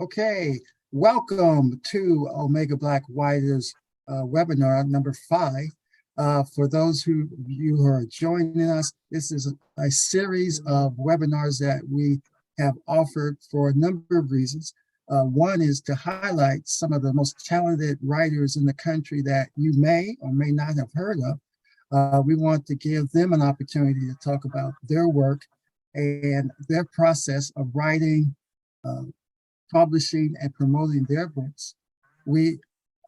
Okay, welcome to Omega Black Writers webinar number 5. For those you who are joining us, this is a series of webinars that we have offered for a number of reasons. One is to highlight some of the most talented writers in the country that you may or may not have heard of. We want to give them an opportunity to talk about their work and their process of writing, publishing, and promoting their books. We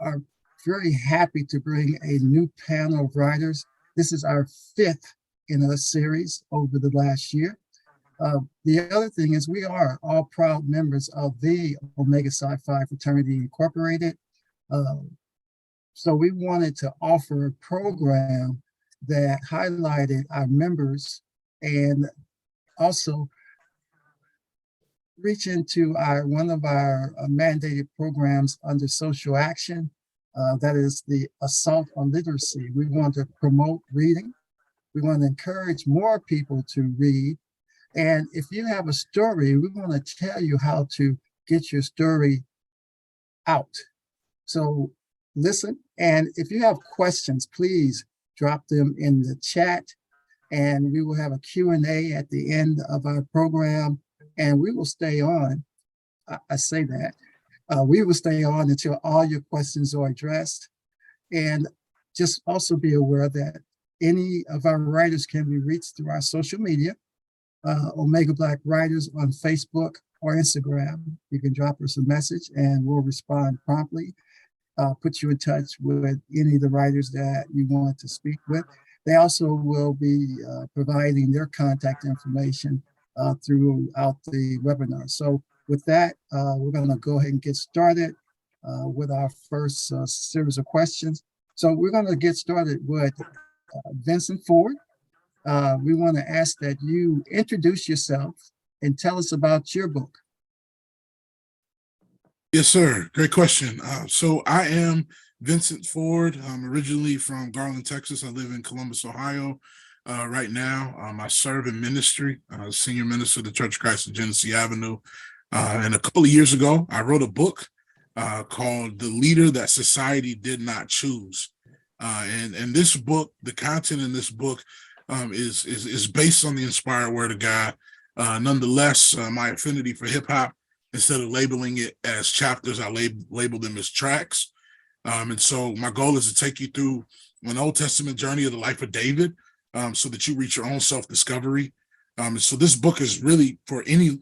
are very happy to bring a new panel of writers. This is our 5th in a series over the last year. The other thing is we are all proud members of the Omega Sci-Fi Fraternity Incorporated. So we wanted to offer a program that highlighted our members and also reach into one of our mandated programs under social action. That is the Assault on Literacy. We want to promote reading. We want to encourage more people to read. And if you have a story, we want to tell you how to get your story out. So listen, and if you have questions, please drop them in the chat, and we will have a Q&A at the end of our program, and we will stay on. I say that. We will stay on until all your questions are addressed. And just also be aware that any of our writers can be reached through our social media, Omega Black Writers on Facebook or Instagram. You can drop us a message and we'll respond promptly, put you in touch with any of the writers that you want to speak with. They also will be providing their contact information throughout the webinar. So with that, we're going to go ahead and get started with our first series of questions. So we're going to get started with Vincent Ford. We want to ask that you introduce yourself and tell us about your book. Yes, sir. Great question. So I am Vincent Ford. I'm originally from Garland, Texas. I live in Columbus, Ohio. Right now, I serve in ministry, senior minister of the Church of Christ of Genesee Avenue. And a couple of years ago, I wrote a book called The Leader That Society Did Not Choose. And this book, the content in this book is based on the inspired word of God. Nonetheless, my affinity for hip hop, instead of labeling it as chapters, I labeled them as tracks. And so my goal is to take you through an Old Testament journey of the life of David, so that you reach your own self-discovery. So this book is really for any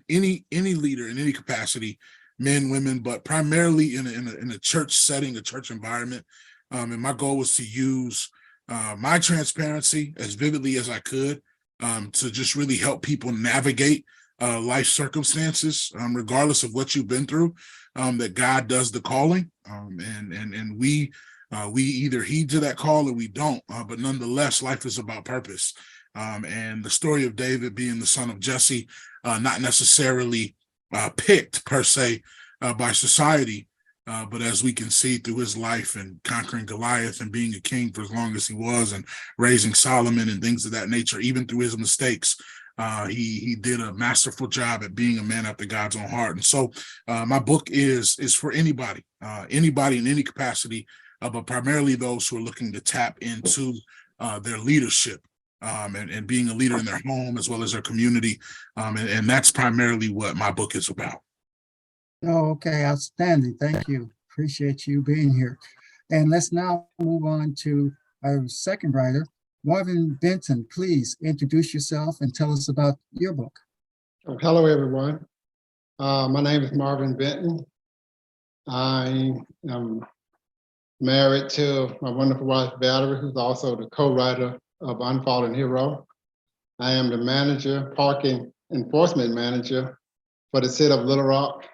leader in any capacity, men, women, but primarily in a church setting, a church environment. And my goal was to use my transparency as vividly as I could to just really help people navigate life circumstances, regardless of what you've been through, that God does the calling, and we either heed to that call or we don't, but nonetheless, life is about purpose. And the story of David being the son of Jesse, not necessarily picked per se by society, but as we can see through his life and conquering Goliath and being a king for as long as he was and raising Solomon and things of that nature, even through his mistakes, he did a masterful job at being a man after God's own heart. And so my book is for anybody in any capacity, but primarily those who are looking to tap into their leadership and being a leader in their home as well as their community. And that's primarily what my book is about. Oh, okay, outstanding. Thank you. Appreciate you being here. And let's now move on to our second writer, Marvin Benton. Please introduce yourself and tell us about your book. Hello, everyone. My name is Marvin Benton. I am married to my wonderful wife, Valerie, who's also the co-writer of Unfallen Hero. I am the manager, parking enforcement manager for the city of Little Rock.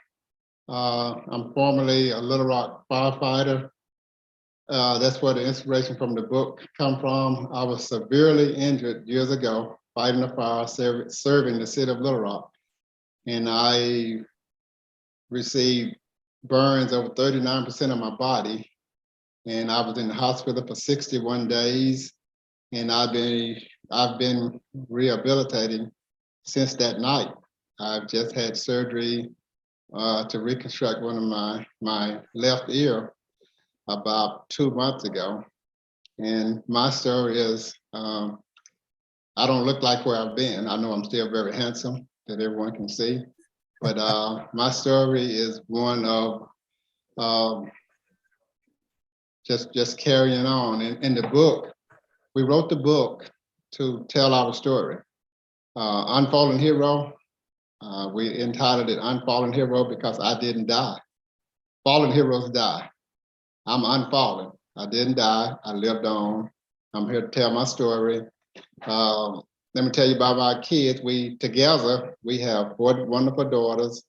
I'm formerly a Little Rock firefighter. That's where the inspiration from the book come from. I was severely injured years ago fighting a fire, serving the city of Little Rock. And I received burns over 39% of my body. And I was in the hospital for 61 days. And I've been rehabilitating since that night. I've just had surgery to reconstruct one of my left ear about 2 months ago. And my story is, I don't look like where I've been. I know I'm still very handsome, that everyone can see. But my story is one of just carrying on. In the book, we wrote the book to tell our story. Unfallen Hero, we entitled it Unfallen Hero because I didn't die. Fallen heroes die. I'm unfallen. I didn't die. I lived on. I'm here to tell my story. Let me tell you about my kids. Together, we have 4 wonderful daughters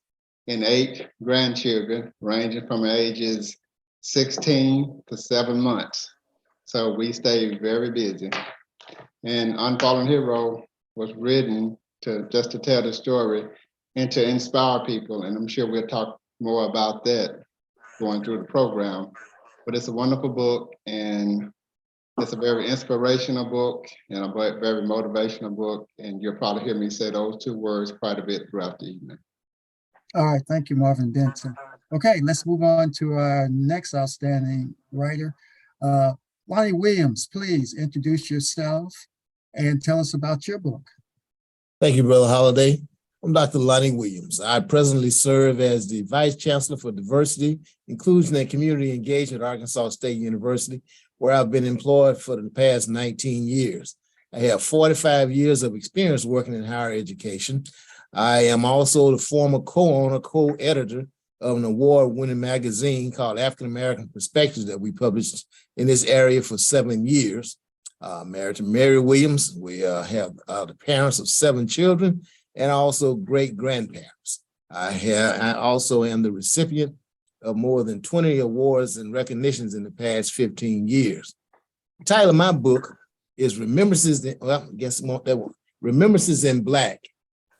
and 8 grandchildren, ranging from ages 16 to 7 months. So we stay very busy. And Unfallen Hero was written just to tell the story and to inspire people. And I'm sure we'll talk more about that going through the program. But it's a wonderful book, and it's a very inspirational book and a very motivational book. And you'll probably hear me say those 2 words quite a bit throughout the evening. All right, thank you, Marvin Benton. Okay, let's move on to our next outstanding writer. Lonnie Williams, please introduce yourself and tell us about your book. Thank you, Brother Holliday. I'm Dr. Lonnie Williams. I presently serve as the Vice Chancellor for Diversity, Inclusion, and Community Engagement at Arkansas State University, where I've been employed for the past 19 years. I have 45 years of experience working in higher education. I am also the former co-owner, co-editor of an award-winning magazine called African American Perspectives that we published in this area for 7 years. Married to Mary Williams. We have the parents of 7 children and also great-grandparents. I also am the recipient of more than 20 awards and recognitions in the past 15 years. The title of my book is Remembrances in Black,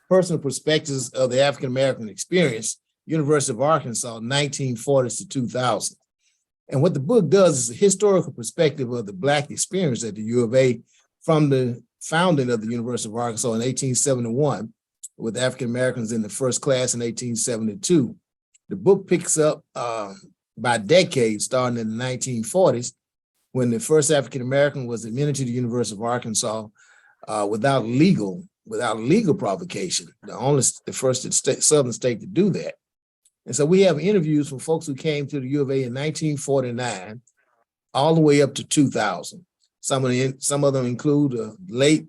Personal Perspectives of the African American Experience, University of Arkansas, 1940s to 2000. And what the book does is a historical perspective of the Black experience at the U of A from the founding of the University of Arkansas in 1871, with African Americans in the first class in 1872. The book picks up by decades, starting in the 1940s, when the first African American was admitted to the University of Arkansas without legal provocation, the first southern state to do that. And so we have interviews from folks who came to the U of A in 1949, all the way up to 2000. Some of them include the late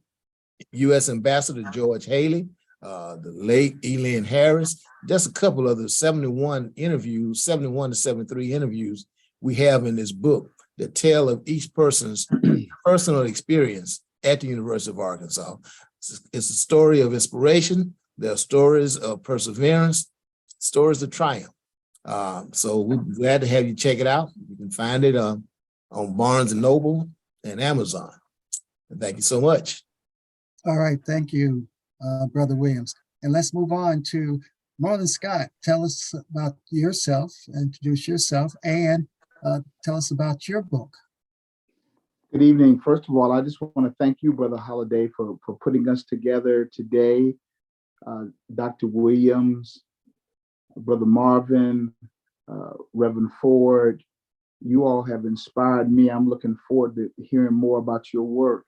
U.S. Ambassador George Haley, the late Elian Harris, just a couple of the 71 to 73 interviews we have in this book that tell of each person's personal experience at the University of Arkansas. It's a story of inspiration. There are stories of perseverance, stories of triumph. So we're glad to have you check it out. You can find it on Barnes & Noble and Amazon. And thank you so much. All right, thank you, Brother Williams. And let's move on to Marlon Scott. Tell us about yourself, introduce yourself, and tell us about your book. Good evening. First of all, I just want to thank you, Brother Holliday, for putting us together today. Dr. Williams, Brother Marvin, Reverend Ford, you all have inspired me. I'm looking forward to hearing more about your work.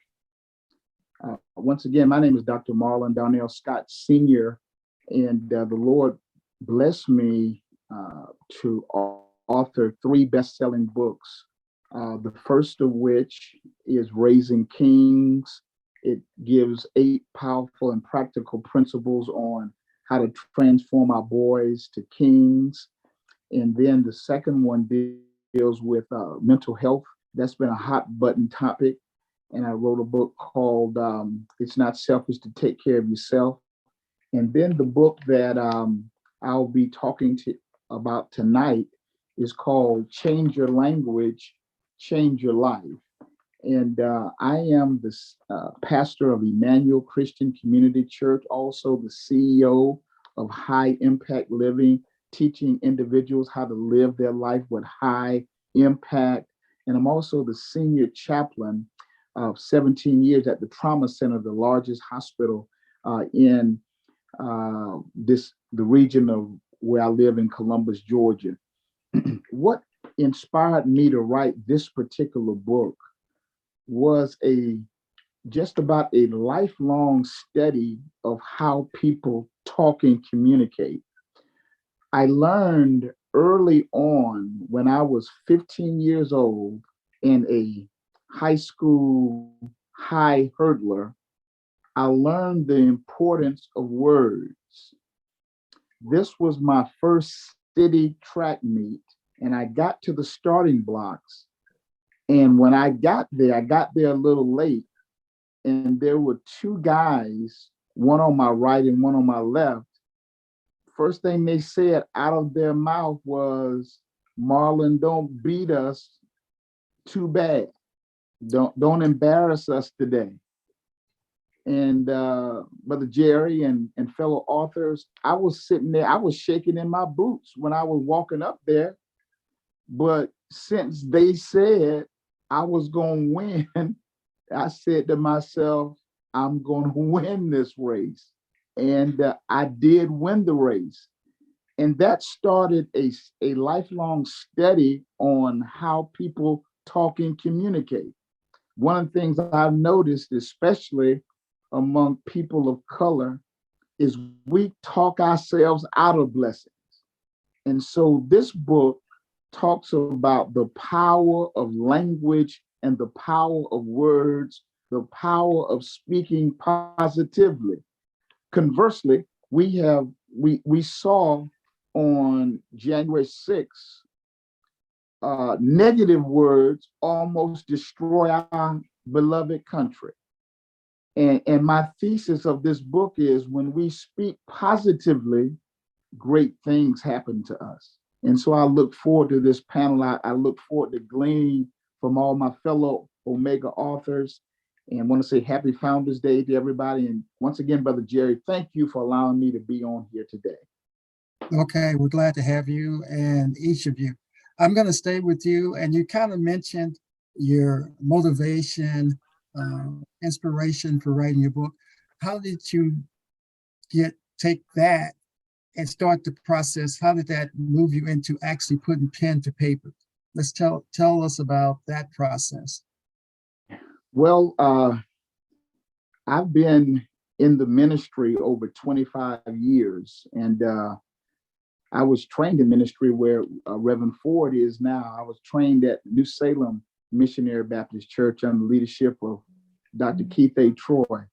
Once again, my name is Dr. Marlon Darnell Scott Sr., and the Lord blessed me to author 3 best-selling books. The first of which is Raising Kings. It gives 8 powerful and practical principles on how to transform our boys to kings. And then the second one deals with mental health. That's been a hot button topic. And I wrote a book called It's Not Selfish to Take Care of Yourself. And then the book that I'll be talking about tonight is called Change Your Language, Change Your Life. And I am the pastor of Emmanuel Christian Community Church, also the CEO of High Impact Living, teaching individuals how to live their life with high impact. And I'm also the senior chaplain of 17 years at the Trauma Center, the largest hospital in the region of where I live in Columbus, Georgia. What inspired me to write this particular book was just about a lifelong study of how people talk and communicate. I learned early on when I was 15 years old in a high school high hurdler, I learned the importance of words. This was my first city track meet, and I got to the starting blocks. And when I got there a little late, and there were two guys, one on my right and one on my left. First thing they said out of their mouth was, "Marlon, don't beat us too bad. Don't embarrass us today." And Brother Jerry and fellow authors, I was sitting there, I was shaking in my boots when I was walking up there. But since they said I was going to win, I said to myself, I'm going to win this race. And I did win the race. And that started a lifelong study on how people talk and communicate. One of the things I've noticed, especially among people of color, is we talk ourselves out of blessings. And so this book talks about the power of language and the power of words, the power of speaking positively. Conversely, we saw on January 6th, negative words almost destroy our beloved country. And my thesis of this book is when we speak positively, great things happen to us. And so I look forward to this panel. I look forward to gleaning from all my fellow Omega authors, and want to say happy Founders Day to everybody. And once again, Brother Jerry, thank you for allowing me to be on here today. Okay, we're glad to have you and each of you. I'm going to stay with you, and you kind of mentioned your motivation, inspiration for writing your book. How did you take that and start the process? How did that move you into actually putting pen to paper? Let's tell us about that process. Well, I've been in the ministry over 25 years, and I was trained in ministry where Reverend Ford is now. I was trained at New Salem Missionary Baptist Church under the leadership of Dr. Keith A. Troy.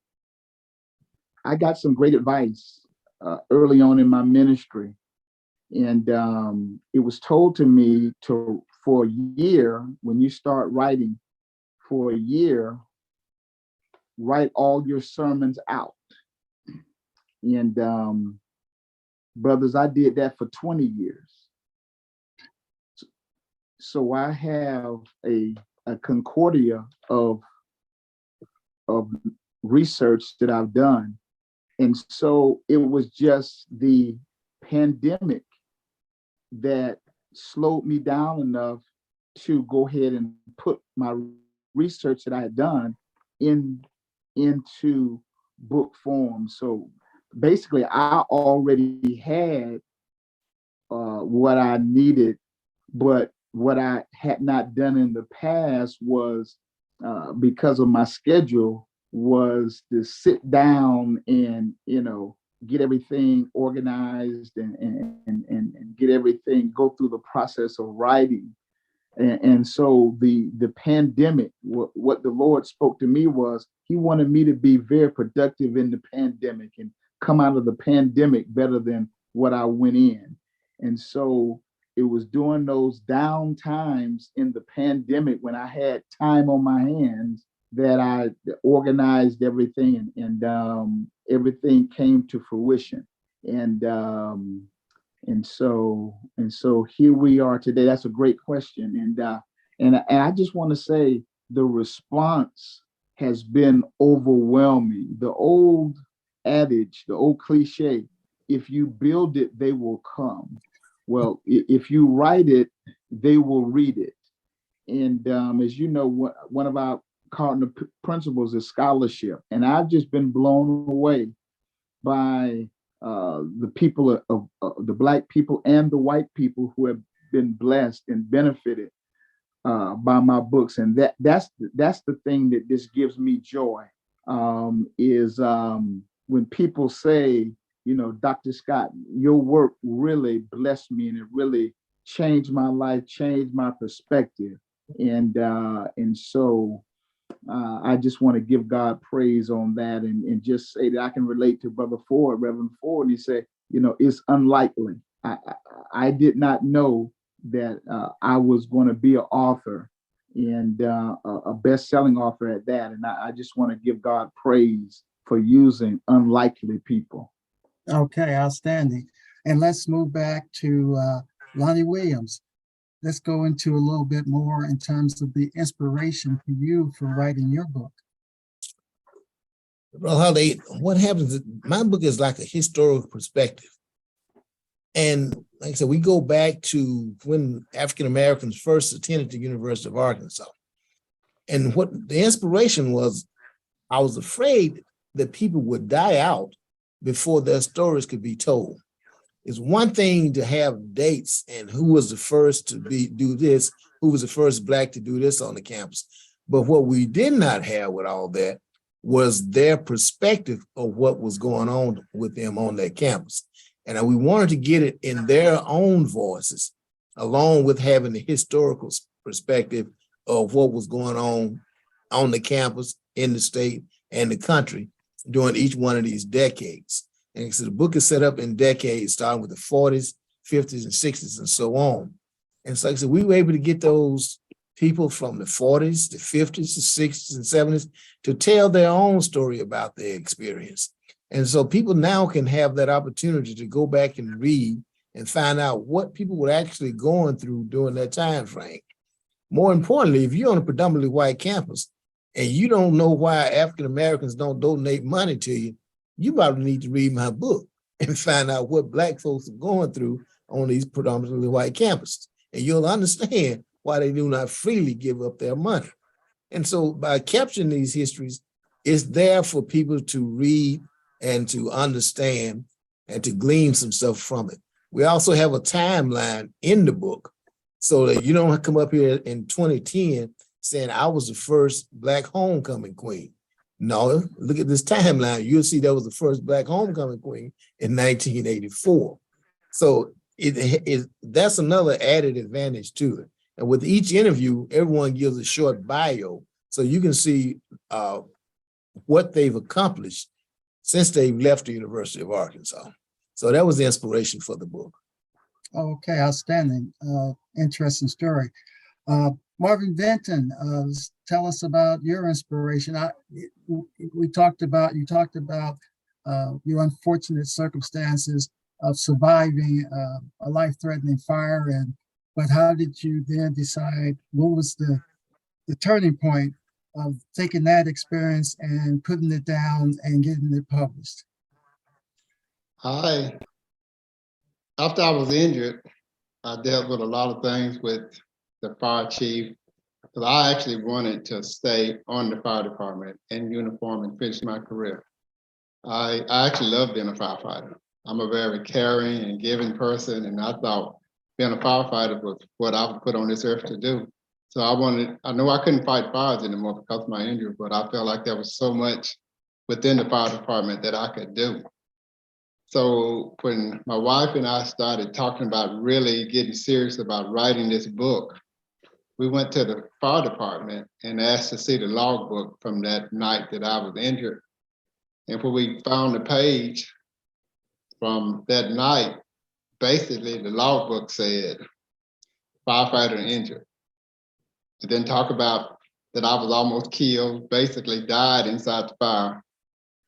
I got some great advice early on in my ministry, and it was told to me for a year, when you start writing, for a year, write all your sermons out. And brothers, I did that for 20 years. So I have a concordia of research that I've done. And so it was just the pandemic that slowed me down enough to go ahead and put my research that I had done into book form. So basically, I already had what I needed, but what I had not done in the past was, because of my schedule, was to sit down and get everything organized and get everything, go through the process of writing. And so the pandemic, what the Lord spoke to me was he wanted me to be very productive in the pandemic and come out of the pandemic better than what I went in. And so it was during those down times in the pandemic when I had time on my hands that I organized everything, and everything came to fruition. And so here we are today. That's a great question. And I just want to say the response has been overwhelming. The old adage, the old cliche, if you build it, they will come. Well, if you write it, they will read it. And as you know, one of our cardinal principles is scholarship. And I've just been blown away by the people of the Black people and the white people who have been blessed and benefited by my books. And that's the thing that just gives me joy, is when people say, you know, Dr. Scott, your work really blessed me and it really changed my life, changed my perspective. And so I just want to give God praise on that, and just say that I can relate to Brother Ford, Reverend Ford. And he said, you know, it's unlikely. I did not know that I was going to be an author, and a best-selling author at that. And I just want to give God praise for using unlikely people. Okay, outstanding. And let's move back to Lonnie Williams. Let's go into a little bit more in terms of the inspiration for you for writing your book. Well, what happens is my book is like a historical perspective. And like I said, we go back to when African Americans first attended the University of Arkansas. And what the inspiration was, I was afraid that people would die out before their stories could be told. It's one thing to have dates and who was the first to do this, who was the first Black to do this on the campus. But what we did not have with all that was their perspective of what was going on with them on that campus. And we wanted to get it in their own voices, along with having the historical perspective of what was going on the campus, in the state, and the country during each one of these decades. And so the book is set up in decades, starting with the 40s, 50s, and 60s, and so on. And so like I said, we were able to get those people from the 40s, the 50s, the 60s, and 70s to tell their own story about their experience. And so people now can have that opportunity to go back and read and find out what people were actually going through during that time frame. More importantly, if you're on a predominantly white campus and you don't know why African Americans don't donate money to you, you probably need to read my book and find out what Black folks are going through on these predominantly white campuses. And you'll understand why they do not freely give up their money. And so by capturing these histories, it's there for people to read and to understand and to glean some stuff from it. We also have a timeline in the book so that you don't come up here in 2010 saying I was the first Black homecoming queen. No, look at this timeline. You'll see that was the first Black homecoming queen in 1984. So that's another added advantage to it. And with each interview, everyone gives a short bio so you can see what they've accomplished since they've left the University of Arkansas. So that was the inspiration for the book. Okay, outstanding. Interesting story. Marvin Benton, tell us about your inspiration. You talked about your unfortunate circumstances of surviving a life-threatening fire, but how did you then decide, what was the turning point of taking that experience and putting it down and getting it published? After I was injured, I dealt with a lot of things with the fire chief, because I actually wanted to stay on the fire department in uniform and finish my career. I actually love being a firefighter. I'm a very caring and giving person, and I thought being a firefighter was what I was put on this earth to do. So I know I couldn't fight fires anymore because of my injury, but I felt like there was so much within the fire department that I could do. So when my wife and I started talking about really getting serious about writing this book, we went to the fire department and asked to see the logbook from that night that I was injured. And when we found the page from that night, basically the logbook said, firefighter injured. It didn't talk about that I was almost killed, basically died inside the fire.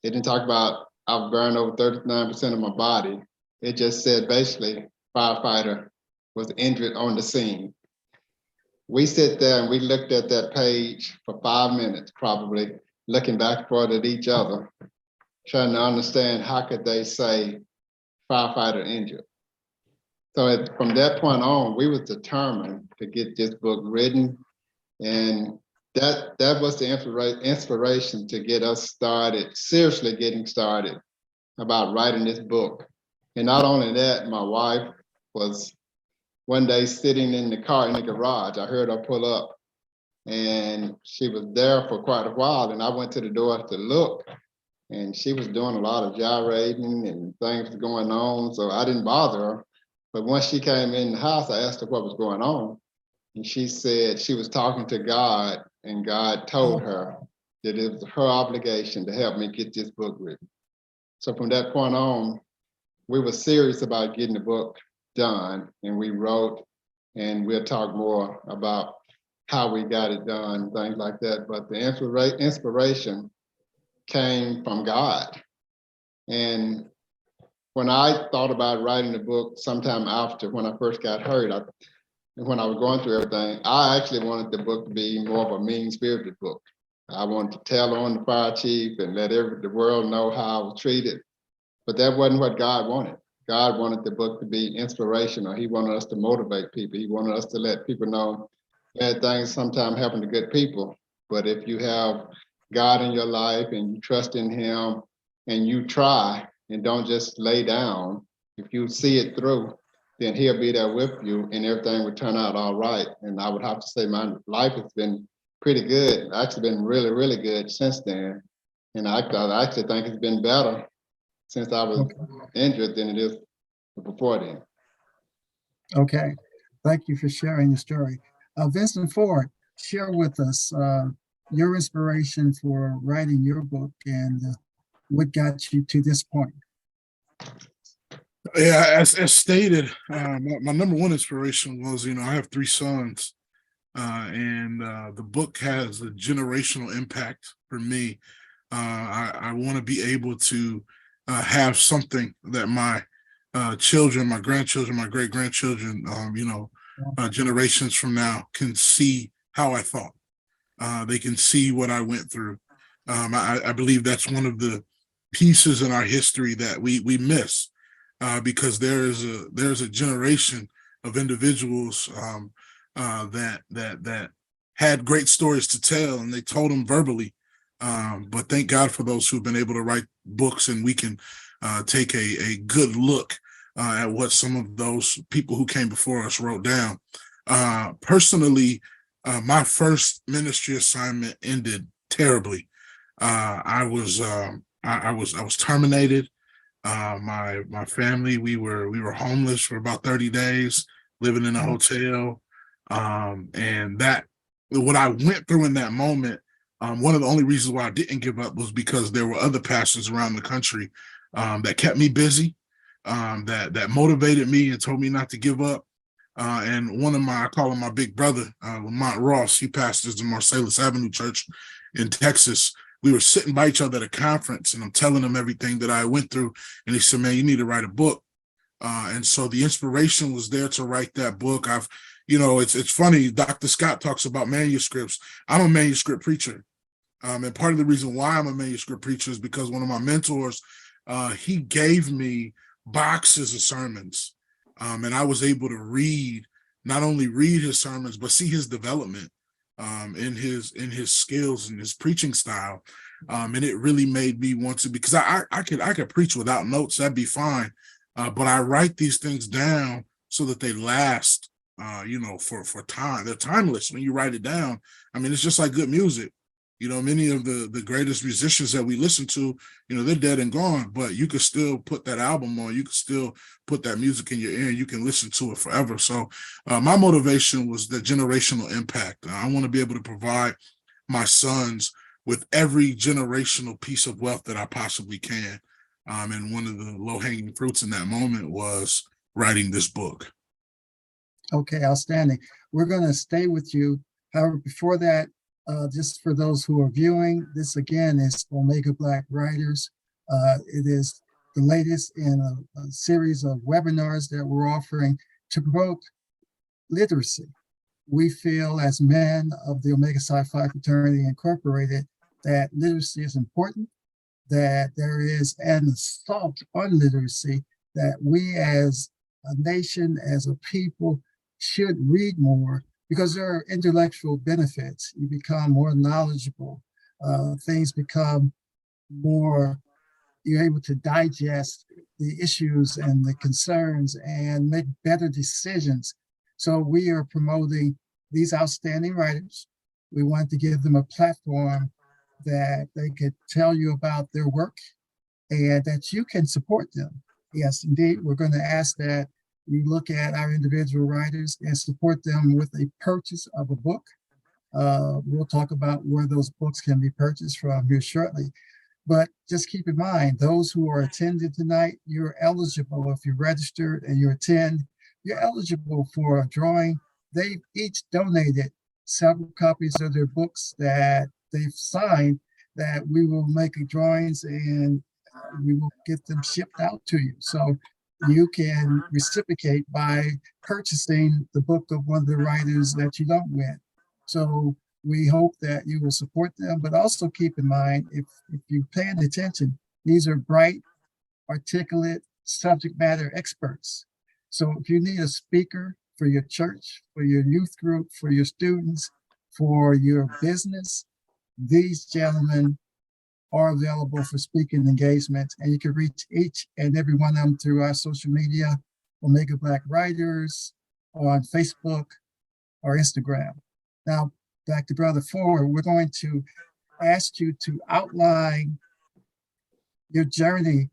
It didn't talk about I was burned over 39% of my body. It just said basically firefighter was injured on the scene. We sit there and we looked at that page for 5 minutes, probably looking back and forth at each other, trying to understand how could they say firefighter injured. So from that point on, we was determined to get this book written, and that was the inspiration to get us started, seriously getting started about writing this book. And not only that, my wife was one day sitting in the car in the garage. I heard her pull up, and she was there for quite a while. And I went to the door to look, and she was doing a lot of gyrating and things going on. So I didn't bother her. But once she came in the house, I asked her what was going on. And she said she was talking to God, and God told her that it was her obligation to help me get this book written. So from that point on, we were serious about getting the book done, and we wrote, and we'll talk more about how we got it done, things like that. But the inspiration came from God. And when I thought about writing the book sometime after, when I first got hurt, when I was going through everything, I actually wanted the book to be more of a mean-spirited book. I wanted to tell on the fire chief and let the world know how I was treated. But that wasn't what God wanted. God wanted the book to be inspirational. He wanted us to motivate people. He wanted us to let people know bad things sometimes happen to good people. But if you have God in your life and you trust in him and you try and don't just lay down, if you see it through, then he'll be there with you and everything will turn out all right. And I would have to say my life has been pretty good. Actually been really, really good since then. And I actually think it's been better since I was injured than it is before then. Okay, thank you for sharing the story. Vincent Ford, share with us your inspiration for writing your book and what got you to this point. Yeah, as stated, my number one inspiration was, I have 3 sons, and the book has a generational impact for me. I want to be able to have something that my children, my grandchildren, my great grandchildren, generations from now can see how I thought. They can see what I went through. I believe that's one of the pieces in our history that we miss. Because there's a generation of individuals that had great stories to tell, and they told them verbally. But thank God for those who've been able to write books, and we can take a good look at what some of those people who came before us wrote down. Personally, my first ministry assignment ended terribly. I was terminated. My family, we were homeless for about 30 days, living in a hotel. And that what I went through in that moment, one of the only reasons why I didn't give up was because there were other pastors around the country that kept me busy, that motivated me and told me not to give up. And one of I call him my big brother, Lamont Ross. He pastors the Marcellus Avenue Church in Texas. We were sitting by each other at a conference, and I'm telling him everything that I went through. And he said, "Man, you need to write a book." And so the inspiration was there to write that book. It's funny. Dr. Scott talks about manuscripts. I'm a manuscript preacher. And part of the reason why I'm a manuscript preacher is because one of my mentors, he gave me boxes of sermons. And I was able to not only read his sermons, but see his development in his skills and his preaching style. And it really made me want to, because I could preach without notes, that'd be fine. But I write these things down so that they last, for time. They're timeless when you write it down. I mean, it's just like good music. Many of the greatest musicians that we listen to, they're dead and gone, but you could still put that album on, you could still put that music in your ear, and you can listen to it forever. So my motivation was the generational impact. I want to be able to provide my sons with every generational piece of wealth that I possibly can. And one of the low-hanging fruits in that moment was writing this book. Okay, outstanding. We're going to stay with you. However, before that, just for those who are viewing, this again is Omega Black Writers. It is the latest in a series of webinars that we're offering to promote literacy. We feel as men of the Omega Psi Phi Fraternity Incorporated that literacy is important, that there is an assault on literacy, that we as a nation, as a people, should read more, because there are intellectual benefits. You become more knowledgeable. Things become more you're able to digest the issues and the concerns and make better decisions. So we are promoting these outstanding writers. We want to give them a platform that they could tell you about their work and that you can support them. Yes, indeed, we're going to ask that you look at our individual writers and support them with a purchase of a book. We'll talk about where those books can be purchased from here shortly. But just keep in mind, those who are attending tonight, you're eligible if you registered and you attend, you're eligible for a drawing. They've each donated several copies of their books that they've signed that we will make drawings and we will get them shipped out to you. So you can reciprocate by purchasing the book of one of the writers that you don't win. So we hope that you will support them, but also keep in mind, if you're paying attention, these are bright, articulate subject matter experts. So if you need a speaker for your church, for your youth group, for your students, for your business, these gentlemen are available for speaking engagements, and you can reach each and every one of them through our social media, Omega Black Writers, or on Facebook or Instagram. Now, back to Brother Ford, we're going to ask you to outline your journey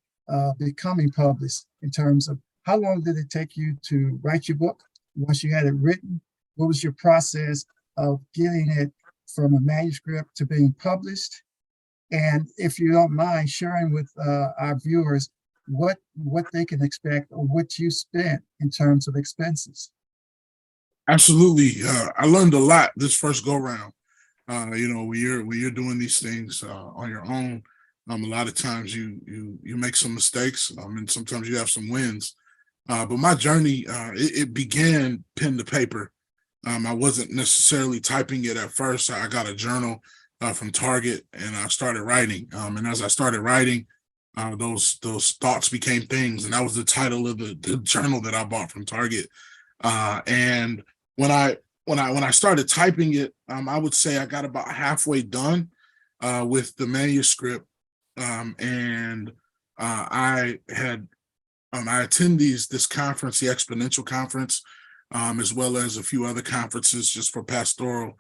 becoming published in terms of how long did it take you to write your book? Once you had it written, what was your process of getting it from a manuscript to being published? And if you don't mind sharing with our viewers what they can expect or what you spent in terms of expenses. Absolutely. I learned a lot this first go round. You know, when you're doing these things on your own, a lot of times you make some mistakes, and sometimes you have some wins. But my journey, it began pen to paper. I wasn't necessarily typing it at first. I got a journal from Target, and I started writing. And as I started writing, those thoughts became things, and that was the title of the journal that I bought from Target. And when I started typing it, I would say I got about halfway done with the manuscript, and I attend this conference, the Exponential Conference, as well as a few other conferences just for pastoral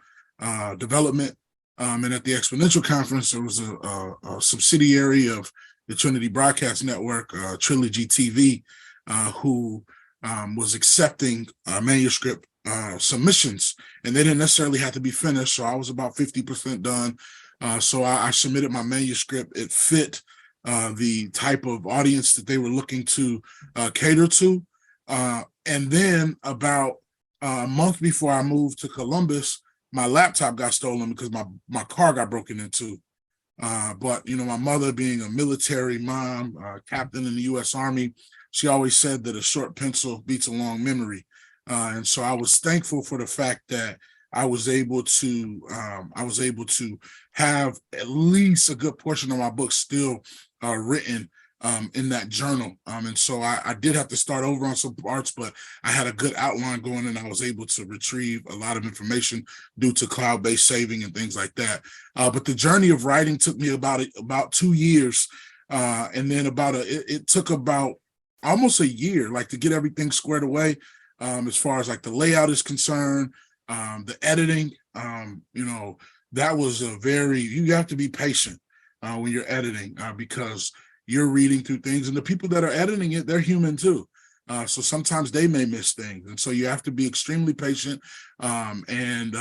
development. And at the Exponential Conference, there was a subsidiary of the Trinity Broadcast Network, Trilogy TV, who was accepting manuscript submissions, and they didn't necessarily have to be finished. So I was about 50% done. So I submitted my manuscript. It fit the type of audience that they were looking to cater to. And then about a month before I moved to Columbus, my laptop got stolen because my car got broken into. But, you know, my mother being a military mom, captain in the U.S. Army, she always said that a short pencil beats a long memory. And so I was thankful for the fact that I was able to have at least a good portion of my book still written in that journal. And so I did have to start over on some parts, but I had a good outline going, and I was able to retrieve a lot of information due to cloud-based saving and things like that. But the journey of writing took me about 2 years. And then it took about almost a year, like, to get everything squared away, as far as like the layout is concerned, the editing, you know, that was you have to be patient when you're editing, because you're reading through things, and the people that are editing it, they're human too. So sometimes they may miss things. And so you have to be extremely patient, and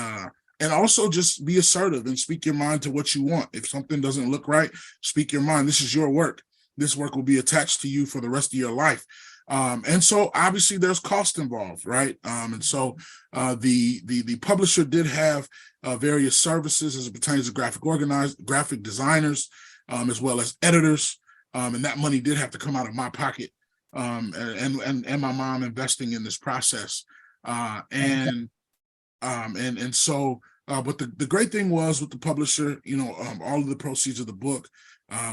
also just be assertive and speak your mind to what you want. If something doesn't look right, speak your mind. This is your work. This work will be attached to you for the rest of your life. And so obviously there's cost involved, right? And so the publisher did have various services as it pertains to graphic designers, as well as editors. And that money did have to come out of my pocket, and my mom investing in this process. And so, but the great thing was with the publisher, you know, all of the proceeds of the book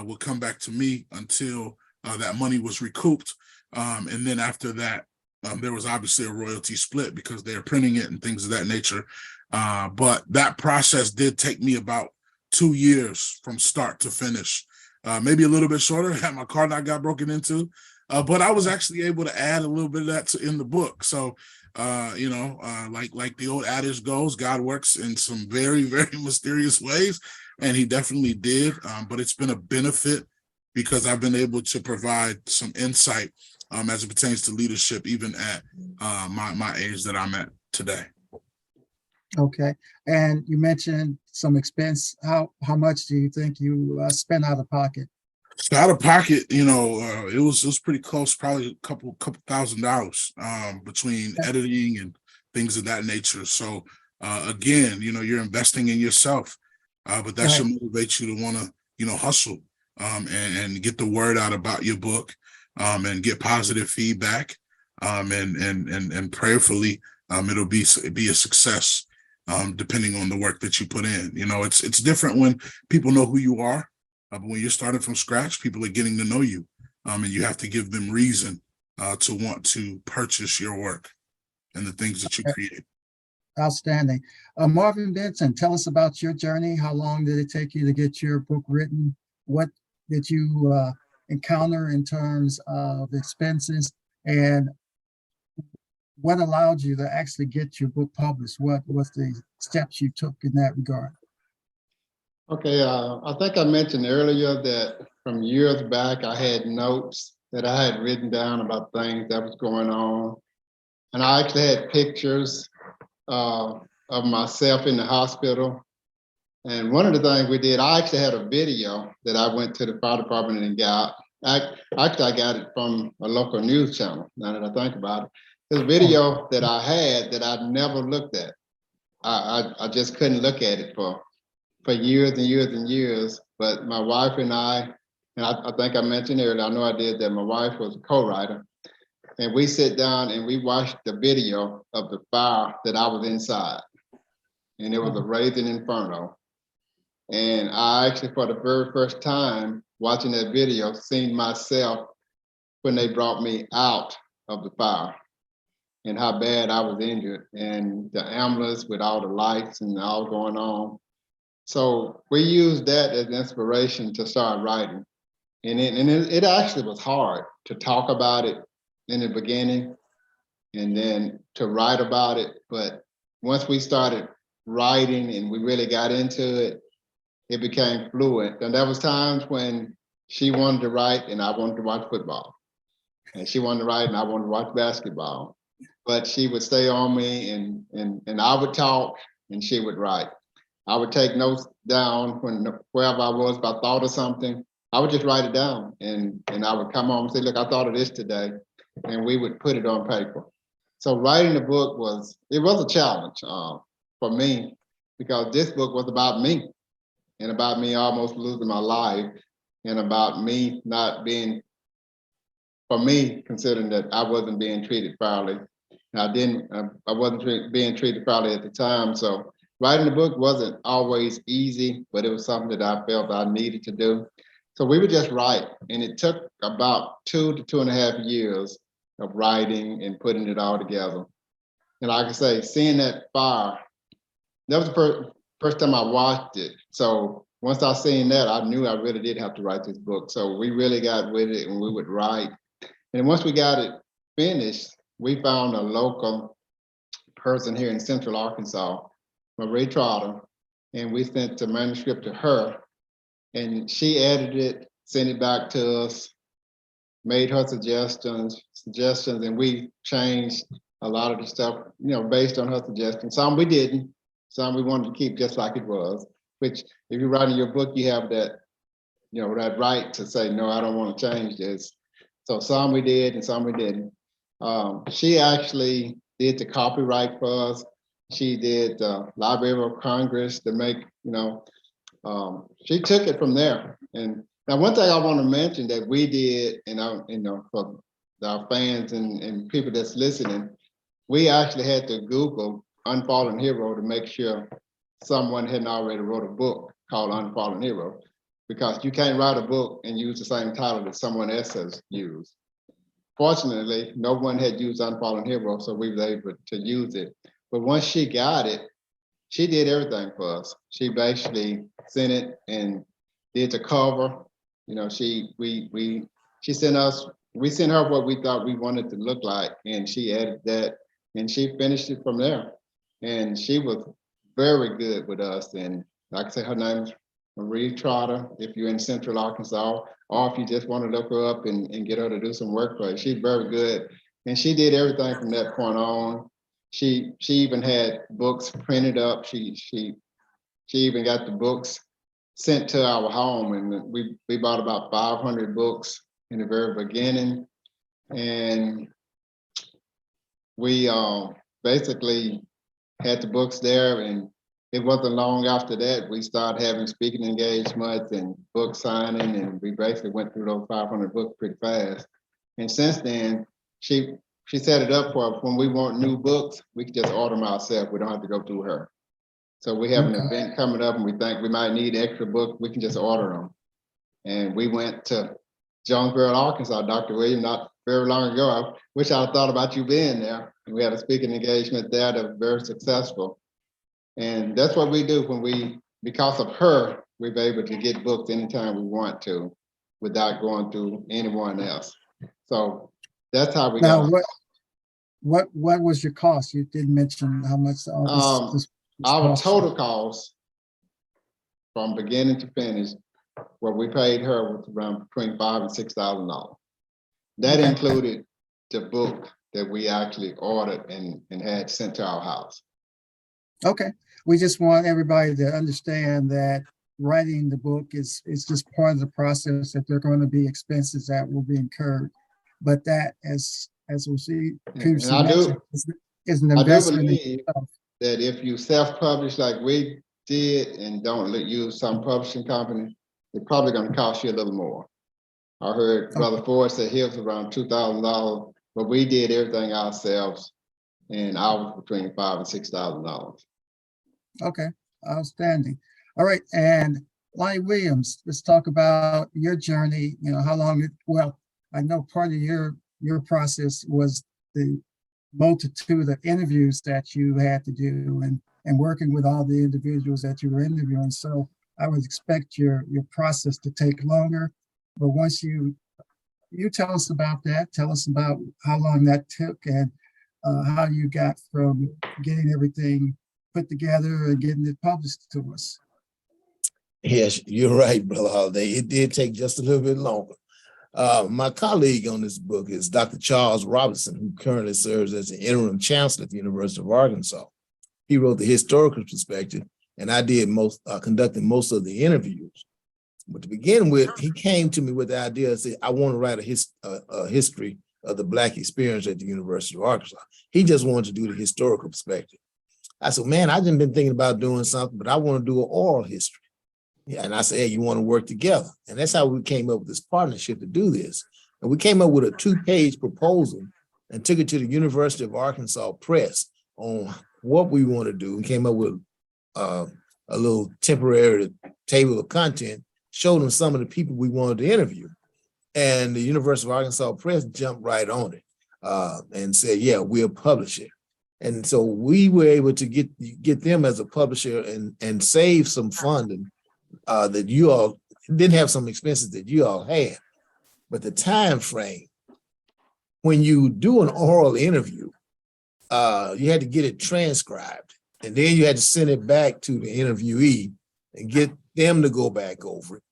will come back to me until that money was recouped. And then after that, there was obviously a royalty split because they're printing it and things of that nature. But that process did take me about 2 years from start to finish. maybe a little bit shorter had my car not got broken into. But I was actually able to add a little bit of that in the book. So, like the old adage goes, God works in some very, very mysterious ways. And he definitely did. But it's been a benefit because I've been able to provide some insight as it pertains to leadership, even at my age that I'm at today. Okay. And you mentioned some expense. How much do you think you spent out of pocket? So out of pocket, it was pretty close, probably a couple $1,000 between editing and things of that nature. So again, you're investing in yourself, but that should motivate you to want to, hustle and get the word out about your book and get positive feedback and prayerfully it'll be a success depending on the work that you put in. It's different when people know who you are. But when you're starting from scratch, people are getting to know you, and you have to give them reason to want to purchase your work and the things that you create. Outstanding. Marvin, Benton, tell us about your journey. How long did it take you to get your book written? What did you encounter in terms of expenses? And what allowed you to actually get your book published? What was the steps you took in that regard? Okay, I think I mentioned earlier that from years back, I had notes that I had written down about things that was going on. And I actually had pictures of myself in the hospital. And one of the things we did, I actually had a video that I went to the fire department and got. I got it from a local news channel, now that I think about it. There's a video that I had that I'd never looked at. I just couldn't look at it for years and years and years. But my wife and I think I mentioned earlier, I know I did that, my wife was a co-writer. And we sit down and we watched the video of the fire that I was inside. And it was a raging inferno. And I actually, for the very first time, watching that video, seen myself when they brought me out of the fire and how bad I was injured, and the ambulance with all the lights and all going on. So we used that as inspiration to start writing. And it actually was hard to talk about it in the beginning and then to write about it. But once we started writing and we really got into it, it became fluent. And there was times when she wanted to write and I wanted to watch football. And she wanted to write and I wanted to watch basketball. But she would stay on me and I would talk and she would write. I would take notes down wherever I was, if I thought of something, I would just write it down and I would come home and say, look, I thought of this today. And we would put it on paper. So writing the book was a challenge for me, because this book was about me and about me almost losing my life and about me not being, for me, considering that I wasn't being treated fairly. I wasn't being treated fairly at the time. So writing the book wasn't always easy, but it was something that I felt I needed to do. So we would just write, and it took about 2 to 2.5 years of writing and putting it all together. And like I say, seeing that fire, that was the first time I watched it. So once I seen that, I knew I really did have to write this book. So we really got with it and we would write. And once we got it finished, we found a local person here in Central Arkansas, Marie Trotter, and we sent the manuscript to her. And she edited it, sent it back to us, made her suggestions, and we changed a lot of the stuff, based on her suggestions. Some we didn't, some we wanted to keep just like it was, which if you're writing your book, you have that, that right to say, no, I don't want to change this. So some we did and some we didn't. She actually did the copyright for us. She did the Library of Congress to make, she took it from there. And now one thing I want to mention that we did, for our fans and people that's listening, we actually had to Google Unfallen Hero to make sure someone hadn't already wrote a book called Unfallen Hero, because you can't write a book and use the same title that someone else has used. Fortunately, no one had used Unfallen Hero, so we were able to use it. But once she got it, she did everything for us. She basically sent it and did the cover You know, she sent us, we sent her what we thought we wanted to look like, and she added that, and she finished it from there. And she was very good with us. And like I said, her name is Marie Trotter, if you're in Central Arkansas, or if you just want to look her up and get her to do some work for you. She's very good. And she did everything from that point on. She even had books printed up. She even got the books sent to our home, and we bought about 500 books in the very beginning. And we basically had the books there, and it wasn't long after that we started having speaking engagements and book signing, and we basically went through those 500 books pretty fast. And since then, she set it up for when we want new books, we can just order them ourselves. We don't have to go through her. So we have an event coming up, and we think we might need extra books. We can just order them. And we went to Jonesboro, Arkansas, Dr. William, not very long ago. I wish I thought about you being there. And we had a speaking engagement there that was very successful. And that's what we do when because of her, we're able to get books anytime we want to without going through anyone else. So that's how we Now, got. what was your cost? You didn't mention how much all this Our cost. total cost from beginning to finish, what we paid her was around between $5,000 and $6,000. That Okay. included the book that we actually ordered and had sent to our house. Okay, we just want everybody to understand that writing the book is just part of the process, that there are going to be expenses that will be incurred. But that, as we see previously mentioned, is an investment. I do believe that if you self-publish like we did and don't use some publishing company, it's probably going to cost you a little more. I heard Brother Ford say his was around $2,000, but we did everything ourselves, and ours between $5,000 and $6,000. Okay, outstanding. All right, and Lonnie Williams, let's talk about your journey. You know, how long well, I know part of your process was the multitude of interviews that you had to do and working with all the individuals that you were interviewing. So I would expect your process to take longer. But once you tell us about that, tell us about how long that took and how you got from getting everything put together and getting it published to us. Yes, you're right, Brother Holiday. It did take just a little bit longer. My colleague on this book is Dr. Charles Robinson, who currently serves as the interim chancellor at the University of Arkansas. He wrote the historical perspective, and I did conducted most of the interviews. But to begin with, he came to me with the idea and said, I want to write a history of the Black experience at the University of Arkansas. He just wanted to do the historical perspective. I said, man, I've been thinking about doing something, but I want to do an oral history. Yeah, and I said, hey, you want to work together? And that's how we came up with this partnership to do this. And we came up with a 2-page proposal and took it to the University of Arkansas Press on what we want to do. We came up with a little temporary table of content, showed them some of the people we wanted to interview. And the University of Arkansas Press jumped right on it and said, yeah, we'll publish it. And so we were able to get them as a publisher and save some funding that you all didn't have, some expenses that you all had. But the time frame, when you do an oral interview, you had to get it transcribed, and then you had to send it back to the interviewee and get them to go back over it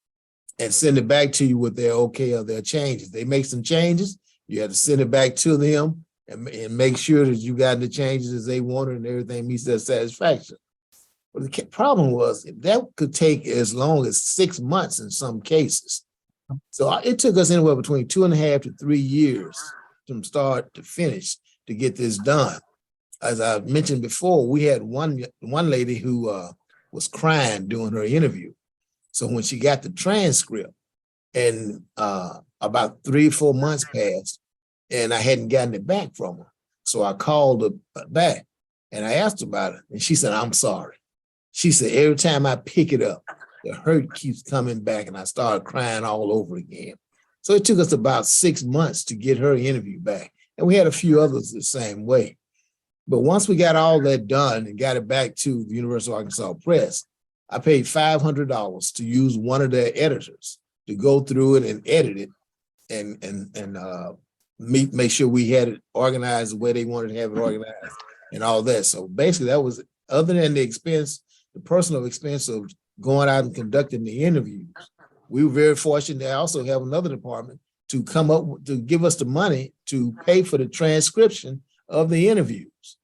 and send it back to you with their okay or their changes. They make some changes, you had to send it back to them and make sure that you got the changes as they wanted and everything meets their satisfaction. But the problem was that could take as long as 6 months in some cases. So it took us anywhere between 2.5 to 3 years from start to finish to get this done. As I mentioned before, we had one lady who was crying during her interview. So when she got the transcript, and about 3 or 4 months passed, and I hadn't gotten it back from her. So I called her back and I asked her about it, and she said, I'm sorry. She said, every time I pick it up, the hurt keeps coming back, and I started crying all over again. So it took us about 6 months to get her interview back. And we had a few others the same way. But once we got all that done and got it back to the University of Arkansas Press, I paid $500 to use one of their editors to go through it and edit it and make sure we had it organized the way they wanted to have it organized and all that. So basically that was, other than the expense, the personal expense of going out and conducting the interviews, we were very fortunate to also have another department to come up to give us the money to pay for the transcription of the interviews.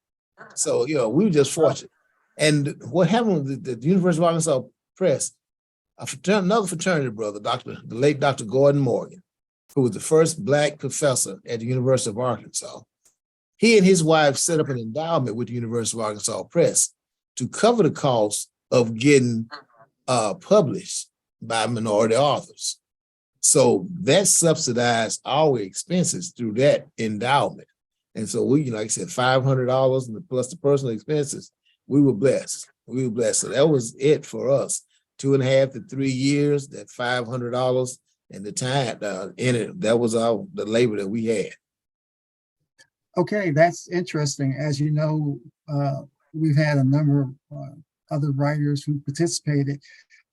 So, you know, we were just fortunate. And what happened with the University of Arkansas Press, another fraternity brother, the late Dr. Gordon Morgan, who was the first Black professor at the University of Arkansas, he and his wife set up an endowment with the University of Arkansas Press to cover the cost of getting published by minority authors. So that subsidized our expenses through that endowment. And so we, you know, like I said, $500 and plus the personal expenses, we were blessed. We were blessed. So that was it for us. 2.5 to 3 years, that $500 and the time in it, that was the labor that we had. Okay, that's interesting. As you know, we've had a number of other writers who participated,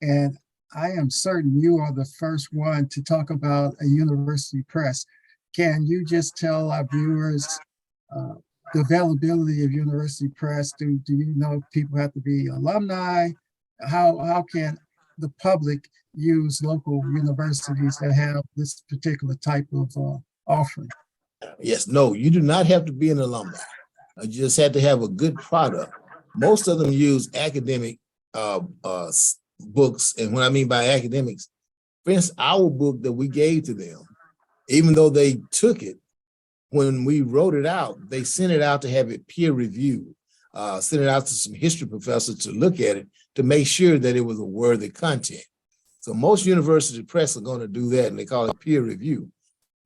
and I am certain you are the first one to talk about a university press. Can you just tell our viewers the availability of university press? Do you know if people have to be alumni? How can the public use local universities that have this particular type of offering? Yes, no, you do not have to be an alumni. You just have to have a good product. Most of them use academic books. And what I mean by academics, for instance, our book that we gave to them, even though they took it, when we wrote it out, they sent it out to have it peer reviewed, sent it out to some history professors to look at it to make sure that it was a worthy content. So most university press are going to do that, and they call it peer review.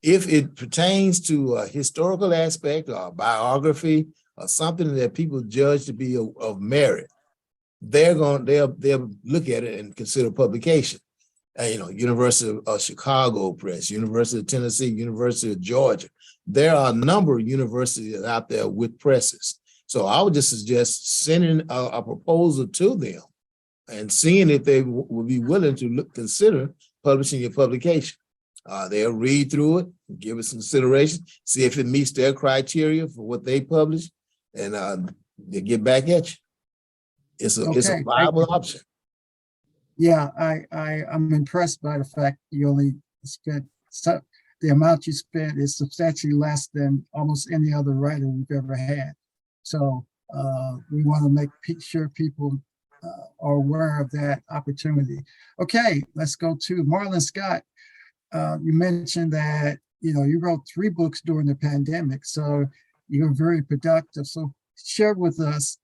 If it pertains to a historical aspect or a biography or something that people judge to be of merit, they'll look at it and consider publication. You know, University of Chicago Press, University of Tennessee, University of Georgia. There are a number of universities out there with presses. So I would just suggest sending a proposal to them and seeing if they would be willing to consider publishing your publication. They'll read through it, give it some consideration, see if it meets their criteria for what they publish, and they get back at you. It's a viable option. Yeah, I'm impressed by the fact you only spent the amount you spent is substantially less than almost any other writer we've ever had. So we want to make sure people are aware of that opportunity. Okay, let's go to Marlon Scott. You mentioned that you wrote 3 books during the pandemic, so you were very productive. So share with us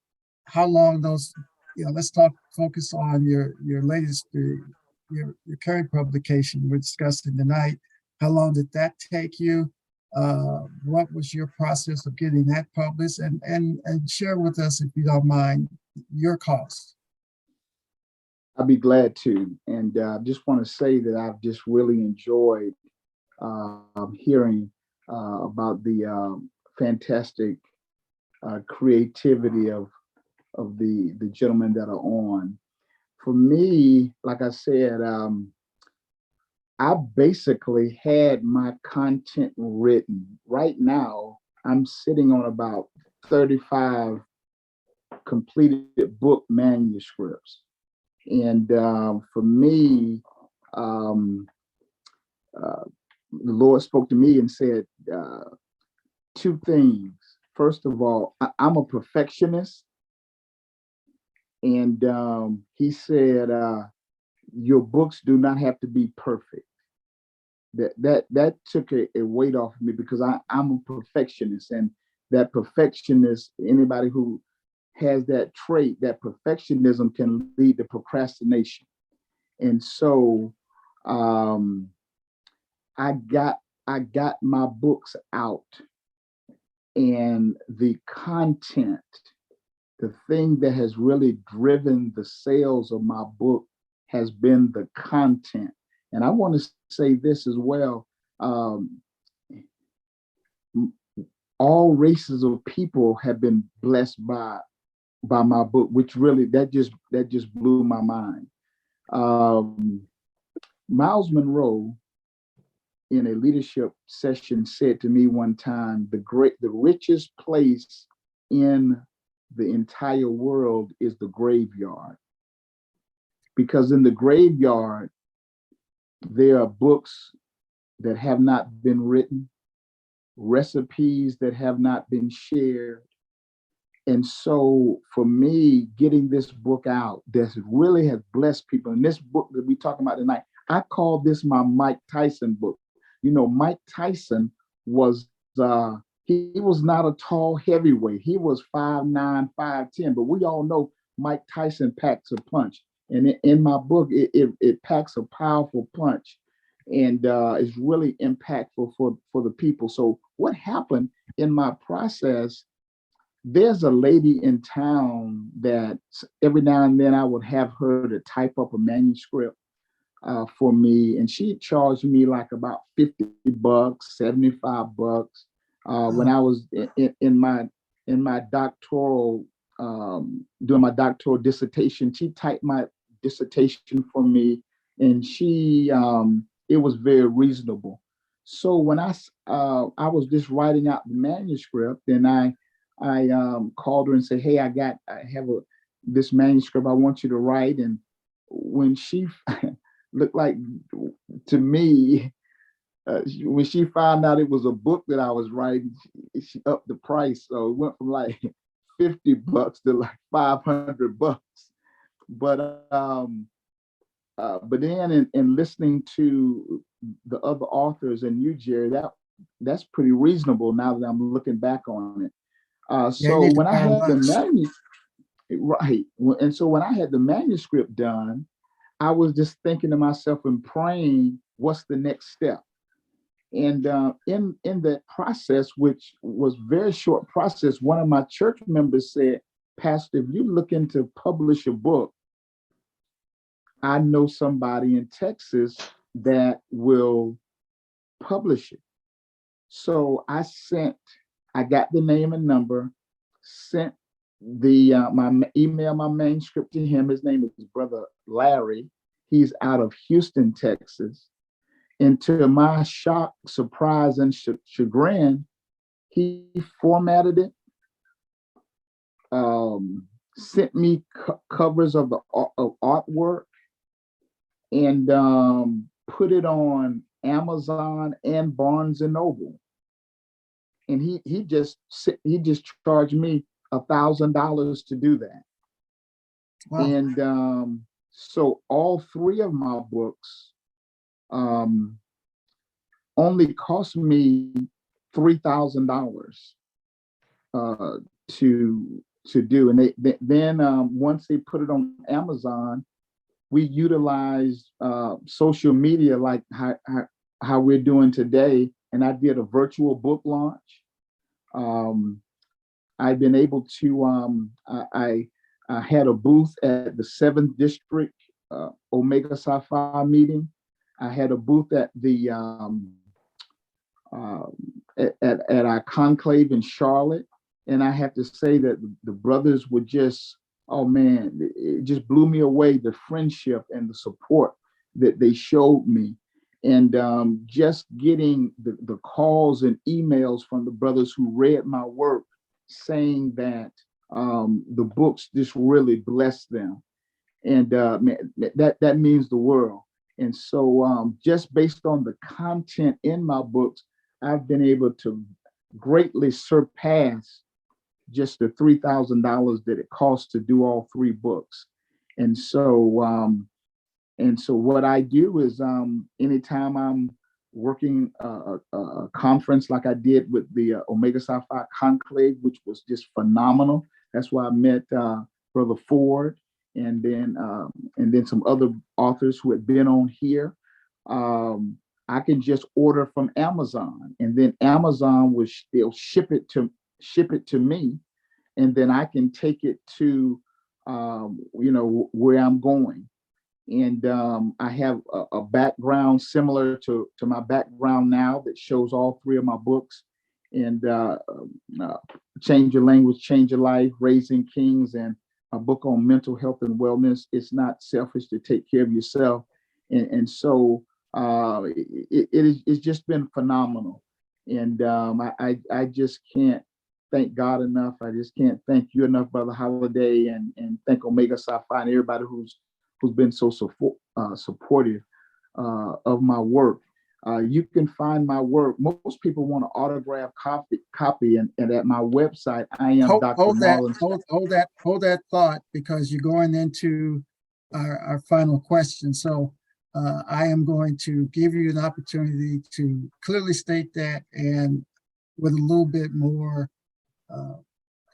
how long those. Let's focus on your latest, your current publication we're discussing tonight. How long did that take you? What was your process of getting that published? And share with us, if you don't mind, your costs. I'd be glad to. And I just want to say that I've just really enjoyed hearing about the fantastic creativity of the gentlemen that are on. For me, like I said, I basically had my content written. Right now, I'm sitting on about 35 completed book manuscripts. And for me, the Lord spoke to me and said 2 things. First of all, I'm a perfectionist. And he said, your books do not have to be perfect. That took a weight off of me, because I'm a perfectionist, and that perfectionist, anybody who has that trait, that perfectionism can lead to procrastination. And so I got my books out, and the content, the thing that has really driven the sales of my book has been the content. And I want to say this as well. All races of people have been blessed by my book, which really, that just blew my mind. Miles Monroe, in a leadership session, said to me one time, the richest place in the entire world is the graveyard. Because in the graveyard, there are books that have not been written, recipes that have not been shared. And so for me, getting this book out, that really has blessed people. And this book that we're talking about tonight, I call this my Mike Tyson book. You know, Mike Tyson was, he was not a tall heavyweight. He was 5'9", 5'10", but we all know Mike Tyson packs a punch. And in my book, it packs a powerful punch, and is really impactful for the people. So what happened in my process, there's a lady in town that every now and then I would have her to type up a manuscript for me, and she charged me like about $50, $75. When I was in my doctoral, doing my doctoral dissertation, she typed my dissertation for me, and she it was very reasonable. So when I was just writing out the manuscript, and I called her and said, "Hey, I have this manuscript I want you to write." And when she looked like, to me, when she found out it was a book that I was writing, she upped the price. So it went from like $50 to like $500. But then in listening to the other authors and you, Jerry, that's pretty reasonable now that I'm looking back on it. So when I had the manuscript, right, and so when I had the manuscript done, I was just thinking to myself and praying, what's the next step? And in that process, which was very short process, one of my church members said, "Pastor, if you looking to publish a book, I know somebody in Texas that will publish it." So I got the name and number, sent my manuscript to him. His name is Brother Larry. He's out of Houston, Texas. And to my shock, surprise, and chagrin, he formatted it, sent me covers of the artwork, and put it on Amazon and Barnes and Noble. And he just charged me $1,000 to do that. Wow. And so all three of my books only cost me $3,000 to do. And then once they put it on Amazon, we utilized social media like how we're doing today. And I did a virtual book launch. I've been able to, I had a booth at the 7th District Omega Psi Phi meeting. I had a booth at the at our conclave in Charlotte. And I have to say that the brothers were just, oh man, it just blew me away, the friendship and the support that they showed me. And just getting the calls and emails from the brothers who read my work saying that the books just really blessed them. And man, that means the world. And so just based on the content in my books, I've been able to greatly surpass just the $3,000 that it costs to do all three books. And so what I do is anytime I'm working a conference like I did with the Omega Psi Phi Conclave, which was just phenomenal. That's why I met Brother Ford and then some other authors who had been on here. I can just order from Amazon, and then Amazon they'll ship it to me, and then I can take it to where I'm going. And I have a background similar to my background now that shows all three of my books, and Change Your Language, Change Your Life, Raising Kings, and a book on mental health and wellness. It's not selfish to take care of yourself. And so it's just been phenomenal. And I just can't thank God enough. I just can't thank you enough, Brother Holiday, and thank Omega Psi Phi and everybody who's been so supportive of my work. You can find my work. Most people want an autographed copy, and at my website, I am Dr. Marlon. Hold that thought, because you're going into our final question. So I am going to give you an opportunity to clearly state that, and with a little bit more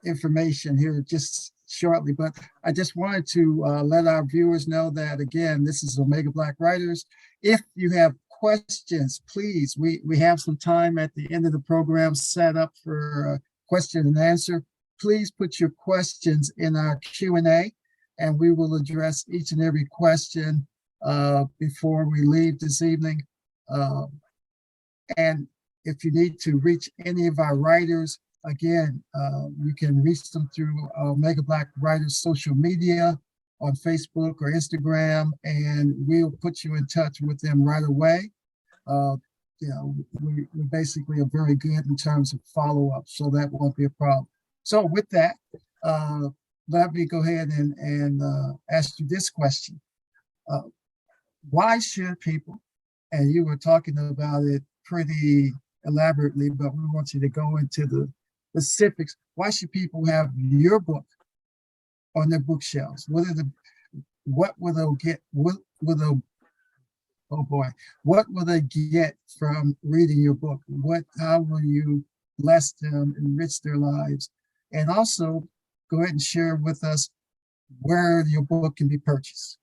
information here just shortly. But I just wanted to let our viewers know that, again, this is Omega Black Writers. If you have questions, please, we have some time at the end of the program set up for question and answer. Please put your questions in our Q&A, and we will address each and every question before we leave this evening. And if you need to reach any of our writers, again, you can reach them through Omega Black Writers social media on Facebook or Instagram, and we'll put you in touch with them right away. We basically are very good in terms of follow-up, so that won't be a problem. So with that, let me go ahead and ask you this question. Why should people, and you were talking about it pretty elaborately, but we want you to go into the specifics. Why should people have your book on their bookshelves? What will they get from reading your book? How will you bless them, enrich their lives? And also go ahead and share with us where your book can be purchased.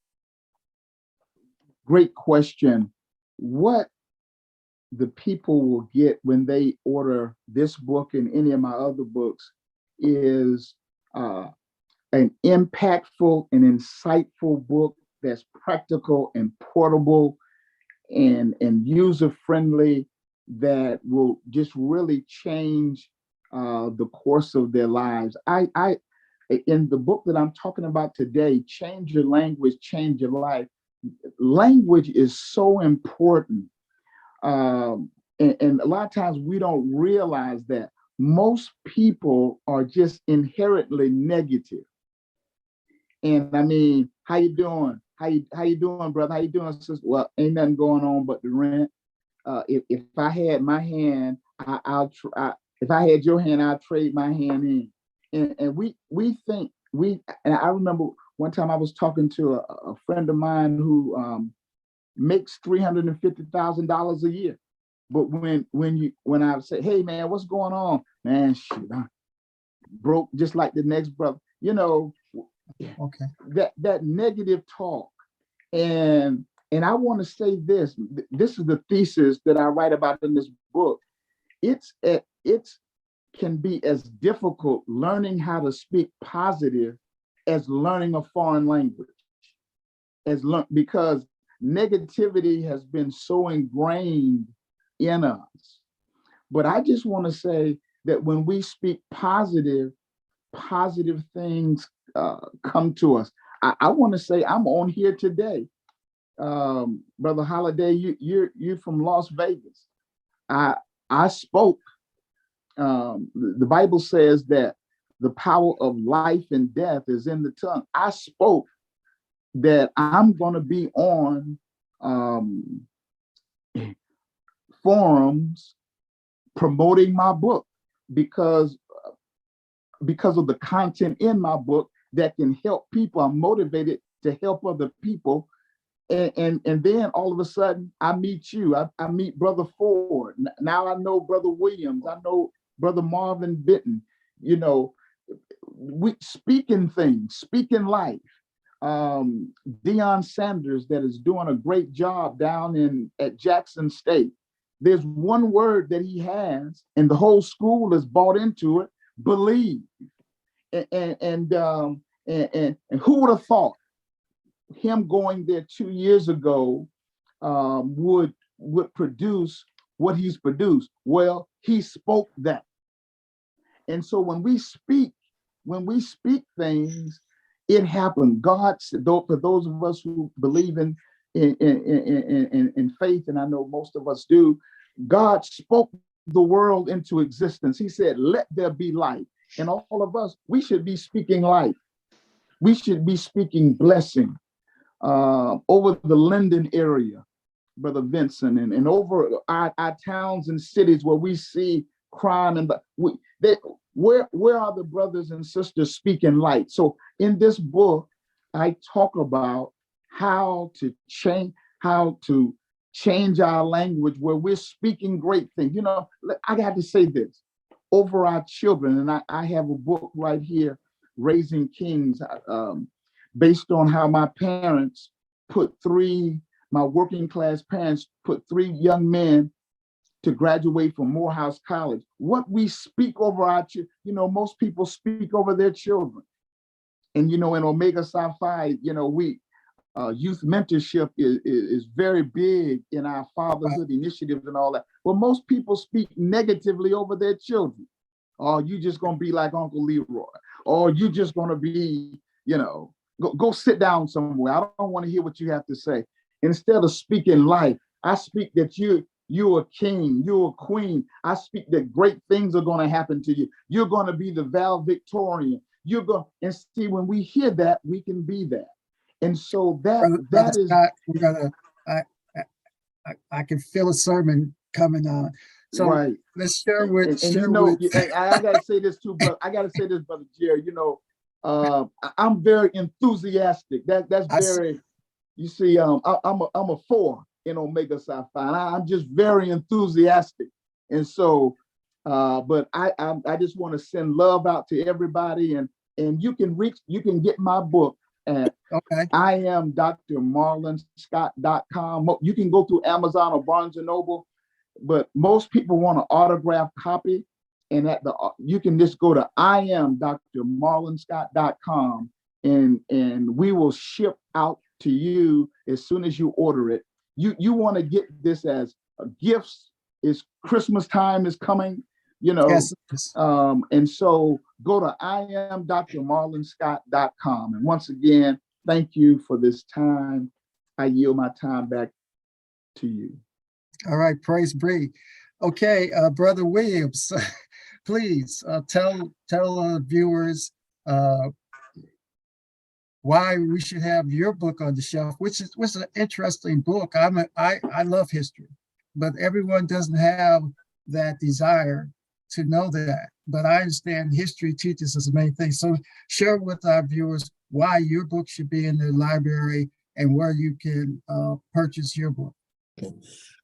Great question. What the people will get when they order this book and any of my other books is an impactful and insightful book that's practical and portable and user-friendly, that will just really change the course of their lives. In the book that I'm talking about today, Change Your Language, Change Your Life, language is so important. And a lot of times we don't realize that most people are just inherently negative. And I mean, how you doing? How you doing, brother? How you doing, sister? Well, ain't nothing going on but the rent. If I had my hand, if I had your hand, I'd trade my hand in. And we think and I remember one time I was talking to a friend of mine who makes $350,000 a year. But when I say, hey man, what's going on? Man, shoot, I'm broke just like the next brother. Okay. That negative talk. And I want to say this. This is the thesis that I write about in this book. It's can be as difficult learning how to speak positive as learning a foreign language. Because negativity has been so ingrained in us. But I just want to say that when we speak positive things come to us. I want to say I'm on here today. Brother Holiday, you're from Las Vegas. I spoke. The Bible says that the power of life and death is in the tongue. I spoke that I'm going to be on forums promoting my book because of the content in my book that can help people. I'm motivated to help other people. And then all of a sudden I meet you. I meet Brother Ford. Now I know Brother Williams. I know Brother Marvin Benton. We speaking things, speaking life. Deion Sanders, that is doing a great job down at Jackson State. There's one word that he has, and the whole school is bought into it: believe. And who would have thought him going there 2 years ago would produce what he's produced? Well, he spoke that. And so when we speak things, it happened. God, for those of us who believe in in faith, and I know most of us do, God spoke the world into existence. He said, let there be light. And all of us, we should be speaking light. We should be speaking blessing over the Linden area, Brother Vincent, and over our towns and cities where we see crime. And where are the brothers and sisters speaking light? So in this book, I talk about how to change our language where we're speaking great things. You know, I got to say this over our children, and I have a book right here, Raising Kings, based on how my parents my working class parents put 3 young men to graduate from Morehouse College. What we speak over our children, you know, most people speak over their children. And, you know, in Omega Psi Phi, you know, youth mentorship is very big in our fatherhood initiatives and all that. Well, most people speak negatively over their children. Oh, you just gonna be like Uncle Leroy. Or you just gonna be, you know, go sit down somewhere. I don't want to hear what you have to say. Instead of speaking life, I speak that you're a king, you're a queen. I speak that great things are going to happen to you. You're going to be the valedictorian. You're going, and see, when we hear that, we can be that. And so that is Scott, we're gonna. I can feel a sermon coming on. So right. Let's share with. And share you know, with, I gotta say this too, but I gotta say this, Brother Jerry. You know, I'm very enthusiastic. That's very. You see, I'm a 4 in Omega Psi Phi. I'm just very enthusiastic, and so, but I just want to send love out to everybody, and you can get my book at IamDrMarlonScott.com. You can go through Amazon or Barnes and Noble, but most people want an autographed copy, and you can just go to IamDrMarlonScott.com, and we will ship out to you as soon as you order it. You want to get this as gifts. Is Christmas time is coming, you know. yes. And so go to IamDrMarlonScott.com. And once again, thank you for this time. I yield my time back to you. All right, praise be. Okay, Brother Williams, please tell viewers why we should have your book on the shelf, which is an interesting book. I love history, but everyone doesn't have that desire to know that. But I understand history teaches us many things. So share with our viewers why your book should be in the library and where you can purchase your book.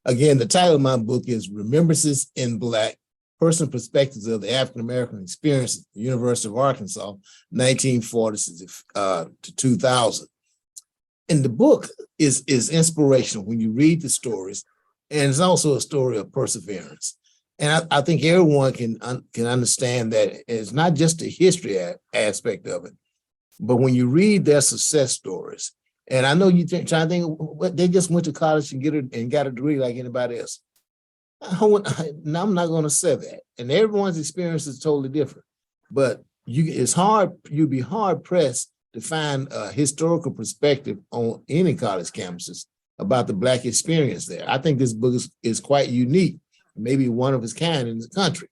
Again, the title of my book is Remembrances in Black, Personal Perspectives of the African-American Experience at the University of Arkansas, 1940 to 2000. And the book is inspirational when you read the stories, and it's also a story of perseverance. And I think everyone can understand that it's not just the history aspect of it, but when you read their success stories, and I know you're trying to think, what, they just went to college and got a degree like anybody else. I'm not going to say that. And everyone's experience is totally different. But you'd be hard pressed to find a historical perspective on any college campuses about the Black experience there. I think this book is quite unique, maybe one of its kind in the country.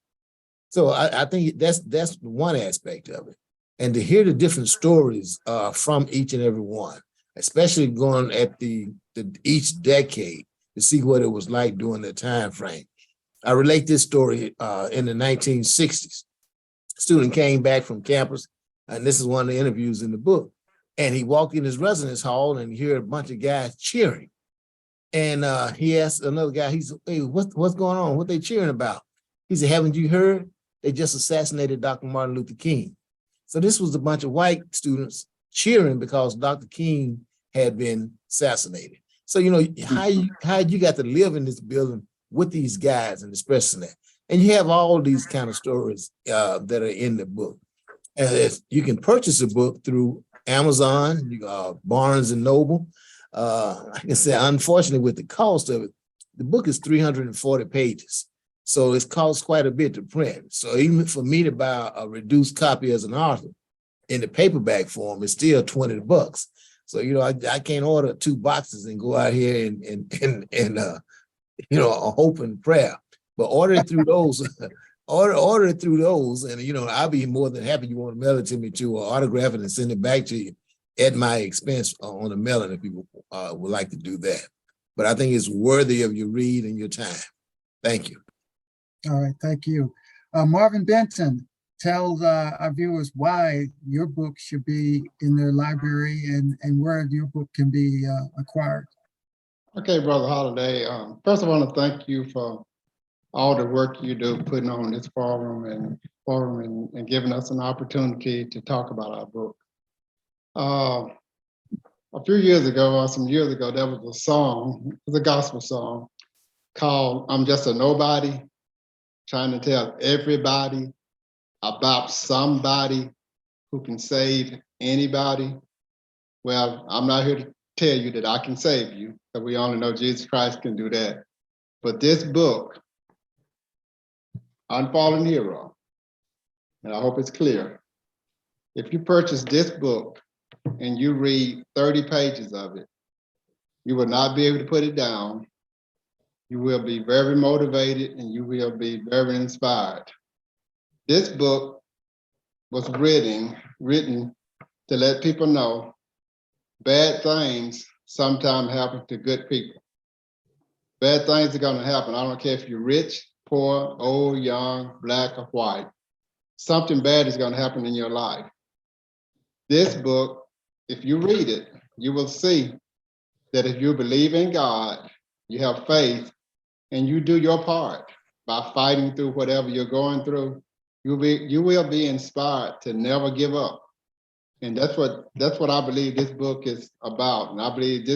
So I think that's one aspect of it. And to hear the different stories from each and every one, especially going at each decade to see what it was like during that time frame. I relate this story in the 1960s. A student came back from campus, and this is one of the interviews in the book. And he walked in his residence hall and he heard a bunch of guys cheering. And he asked another guy, he said, hey, what's going on? What they cheering about? He said, haven't you heard? They just assassinated Dr. Martin Luther King. So this was a bunch of white students cheering because Dr. King had been assassinated. So, you know, how you got to live in this building with these guys and expressing that. And you have all these kind of stories that are in the book. And you can purchase a book through Amazon, Barnes and Noble. I can say, unfortunately, with the cost of it, the book is 340 pages. So it costs quite a bit to print. So even for me to buy a reduced copy as an author in the paperback form, it's still $20. So, I can't order 2 boxes and go out here and a hope and prayer, but order it through those, order it through those. And, I'll be more than happy. You want to mail it to me to autograph it and send it back to you at my expense on the mailing if people would like to do that. But I think it's worthy of your read and your time. Thank you. All right, thank you. Marvin Benton, tell our viewers why your book should be in their library and where your book can be acquired. Okay, Brother Holiday. First, I want to thank you for all the work you do putting on this forum and giving us an opportunity to talk about our book. A few years ago, or some years ago, there was a song, it was a gospel song called "I'm Just a Nobody," trying to tell everybody about somebody who can save anybody. Well, I'm not here to tell you that I can save you, because we only know Jesus Christ can do that. But this book, Unfallen Hero, and I hope it's clear, if you purchase this book and you read 30 pages of it, you will not be able to put it down. You will be very motivated and you will be very inspired. This book was written to let people know bad things sometimes happen to good people. Bad things are going to happen. I don't care if you're rich, poor, old, young, black, or white. Something bad is going to happen in your life. This book, if you read it, you will see that if you believe in God, you have faith, and you do your part by fighting through whatever you're going through, you will be inspired to never give up. And that's what I believe this book is about. And I believe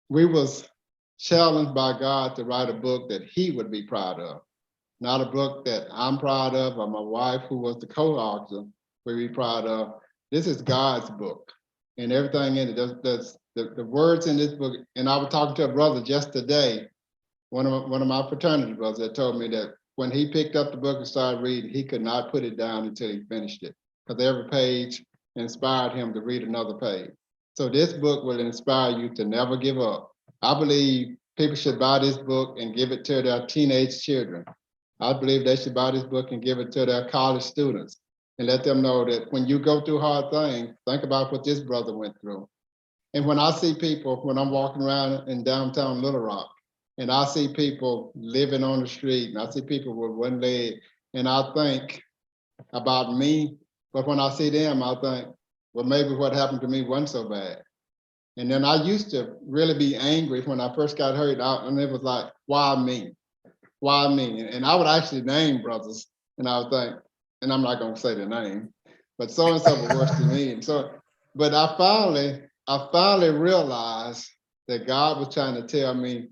we was challenged by God to write a book that he would be proud of, not a book that I'm proud of or my wife, who was the co-author, would be proud of. This is God's book, and everything in it. The words in this book. And I was talking to a brother just today, one of my fraternity brothers, that told me that when he picked up the book and started reading, he could not put it down until he finished it, because every page inspired him to read another page. So this book will inspire you to never give up. I believe people should buy this book and give it to their teenage children. I believe they should buy this book and give it to their college students and let them know that when you go through hard things, think about what this brother went through. And when I see people, when I'm walking around in downtown Little Rock, and I see people living on the street, and I see people with one leg, and I think about me, but when I see them, I think, well, maybe what happened to me wasn't so bad. And then I used to really be angry when I first got hurt, and it was like, why me? Why me? And I would actually name brothers, and I would think, and I'm not gonna say the name, but so-and-so was worse than me. And so, but I finally realized that God was trying to tell me,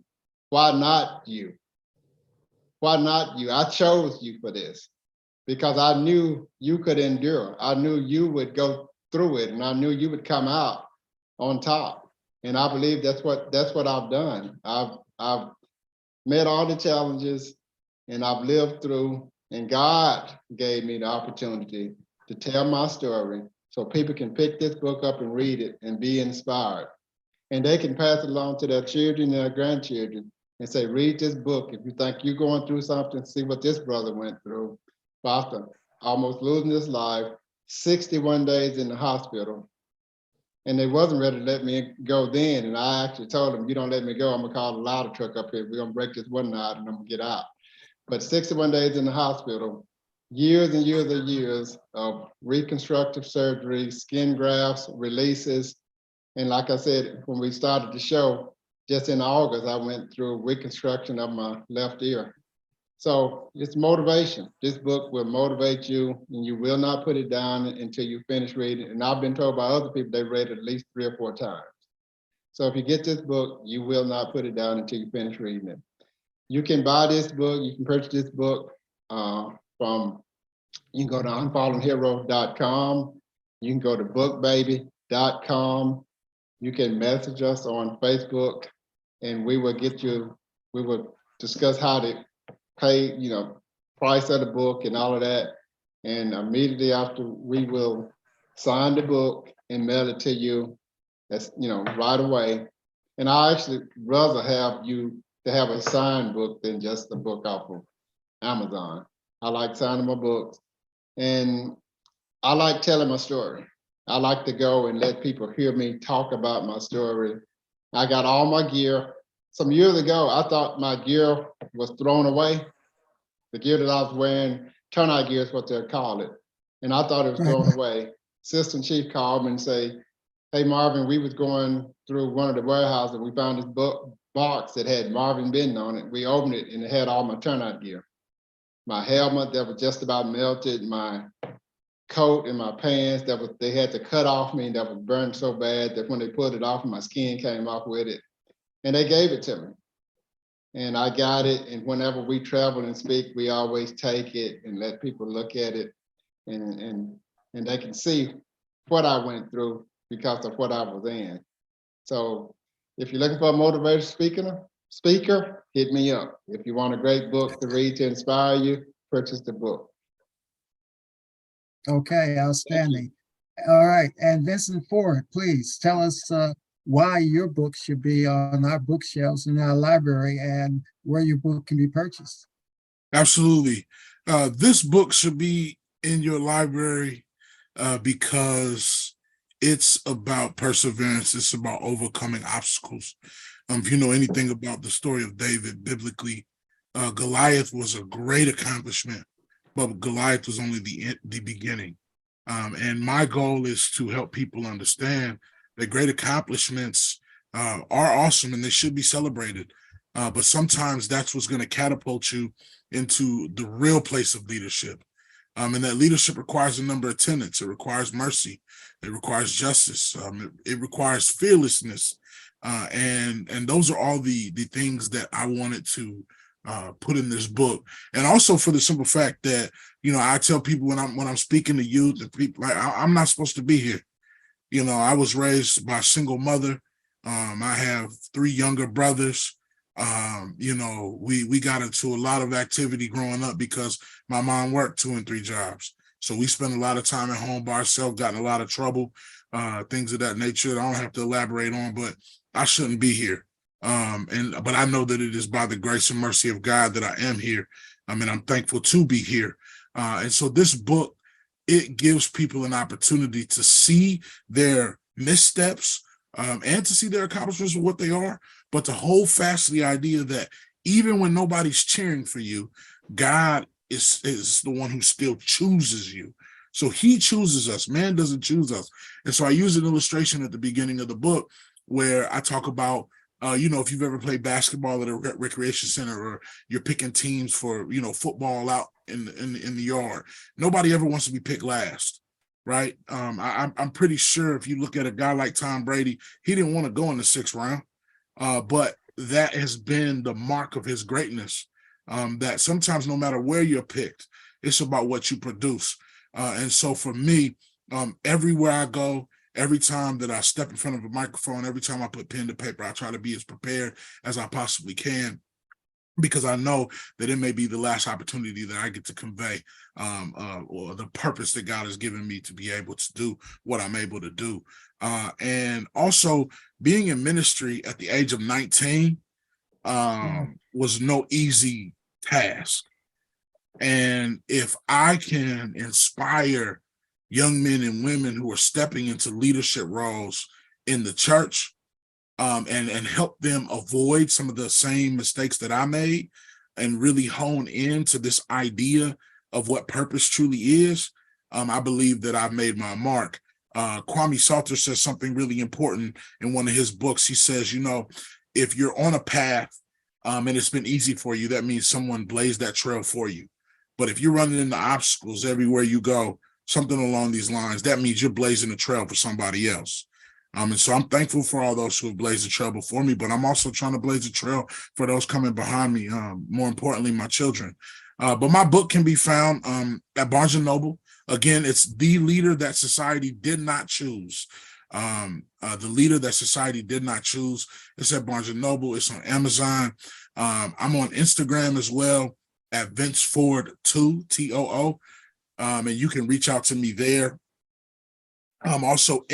why not you? Why not you? I chose you for this because I knew you could endure. I knew you would go through it, and I knew you would come out on top. And I believe that's what I've done. I've met all the challenges, and I've lived through, and God gave me the opportunity to tell my story so people can pick this book up and read it and be inspired. And they can pass it along to their children and their grandchildren and say, read this book. If you think you're going through something, see what this brother went through. After almost losing his life, 61 days in the hospital. And they wasn't ready to let me go then. And I actually told them, you don't let me go, I'm gonna call the ladder truck up here. We're gonna break this one out and I'm gonna get out. But 61 days in the hospital, years and years and years of reconstructive surgery, skin grafts, releases. And like I said, when we started the show, just in August, I went through reconstruction of my left ear. So it's motivation. This book will motivate you, and you will not put it down until you finish reading. And I've been told by other people they've read it at least 3 or 4 times. So if you get this book, you will not put it down until you finish reading it. You can buy this book. You can purchase this book you can go to unfallenhero.com. You can go to bookbaby.com. You can message us on Facebook, and we will discuss how to pay, price of the book and all of that. And immediately after, we will sign the book and mail it to you That's, right away. And I actually rather have you to have a signed book than just a book off of Amazon. I like signing my books, and I like telling my story. I like to go and let people hear me talk about my story. I got all my gear. Some years ago, I thought my gear was thrown away. The gear that I was wearing, turnout gear is what they call it. And I thought it was thrown away. Assistant chief called me and say, "Hey, Marvin, we was going through one of the warehouses. We found this box that had Marvin Benton on it. We opened it and it had all my turnout gear. My helmet that was just about melted, my coat and my pants they had to cut off me, that was burned so bad that when they pulled it off, my skin came off with it. And they gave it to me. And I got it. And whenever we travel and speak, we always take it and let people look at it, and they can see what I went through because of what I was in. So if you're looking for a motivated speaker, hit me up. If you want a great book to read to inspire you, purchase the book. Okay, outstanding. All right, and Vincent Ford, please tell us why your book should be on our bookshelves in our library and where your book can be purchased. Absolutely. This book should be in your library because it's about perseverance. It's about overcoming obstacles. If you know anything about the story of David biblically, Goliath was a great accomplishment, but Goliath was only the beginning. And my goal is to help people understand that great accomplishments are awesome and they should be celebrated. But sometimes that's what's going to catapult you into the real place of leadership. And that leadership requires a number of tenets. It requires mercy. It requires justice. It requires fearlessness. And those are all the things that I wanted to put in this book. And also for the simple fact that, I tell people when I'm speaking to youth and people, like, I'm not supposed to be here. I was raised by a single mother. I have 3 younger brothers. We got into a lot of activity growing up because my mom worked 2 and 3 jobs. So we spent a lot of time at home by ourselves, got in a lot of trouble, things of that nature that I don't have to elaborate on, but I shouldn't be here. But I know that it is by the grace and mercy of God that I am here. And I'm thankful to be here. And so this book, it gives people an opportunity to see their missteps and to see their accomplishments for what they are, but to hold fast to the idea that even when nobody's cheering for you, God is the one who still chooses you. So he chooses us. Man doesn't choose us. And so I use an illustration at the beginning of the book where I talk about, if you've ever played basketball at a recreation center, or you're picking teams for, football out in the yard, nobody ever wants to be picked last. Right. I'm pretty sure if you look at a guy like Tom Brady, he didn't want to go in the 6th round. But that has been the mark of his greatness, that sometimes no matter where you're picked, it's about what you produce. And so for me, everywhere I go, every time that I step in front of a microphone, every time I put pen to paper, I try to be as prepared as I possibly can, because I know that it may be the last opportunity that I get to convey or the purpose that God has given me to be able to do what I'm able to do. And also being in ministry at the age of 19 was no easy task. And if I can inspire young men and women who are stepping into leadership roles in the church, and help them avoid some of the same mistakes that I made, and really hone into this idea of what purpose truly is, I believe that I've made my mark. Kwame Salter says something really important in one of his books. He says, if you're on a path and it's been easy for you, that means someone blazed that trail for you. But if you're running into obstacles everywhere you go, something along these lines, that means you're blazing a trail for somebody else. And so I'm thankful for all those who have blazed the trail before me, but I'm also trying to blaze the trail for those coming behind me, more importantly, my children. But my book can be found at Barnes & Noble. Again, it's The Leader That Society Did Not Choose. The Leader That Society Did Not Choose. It's at Barnes & Noble. It's on Amazon. I'm on Instagram as well at Vince Ford 2, TOO. And you can reach out to me there. Also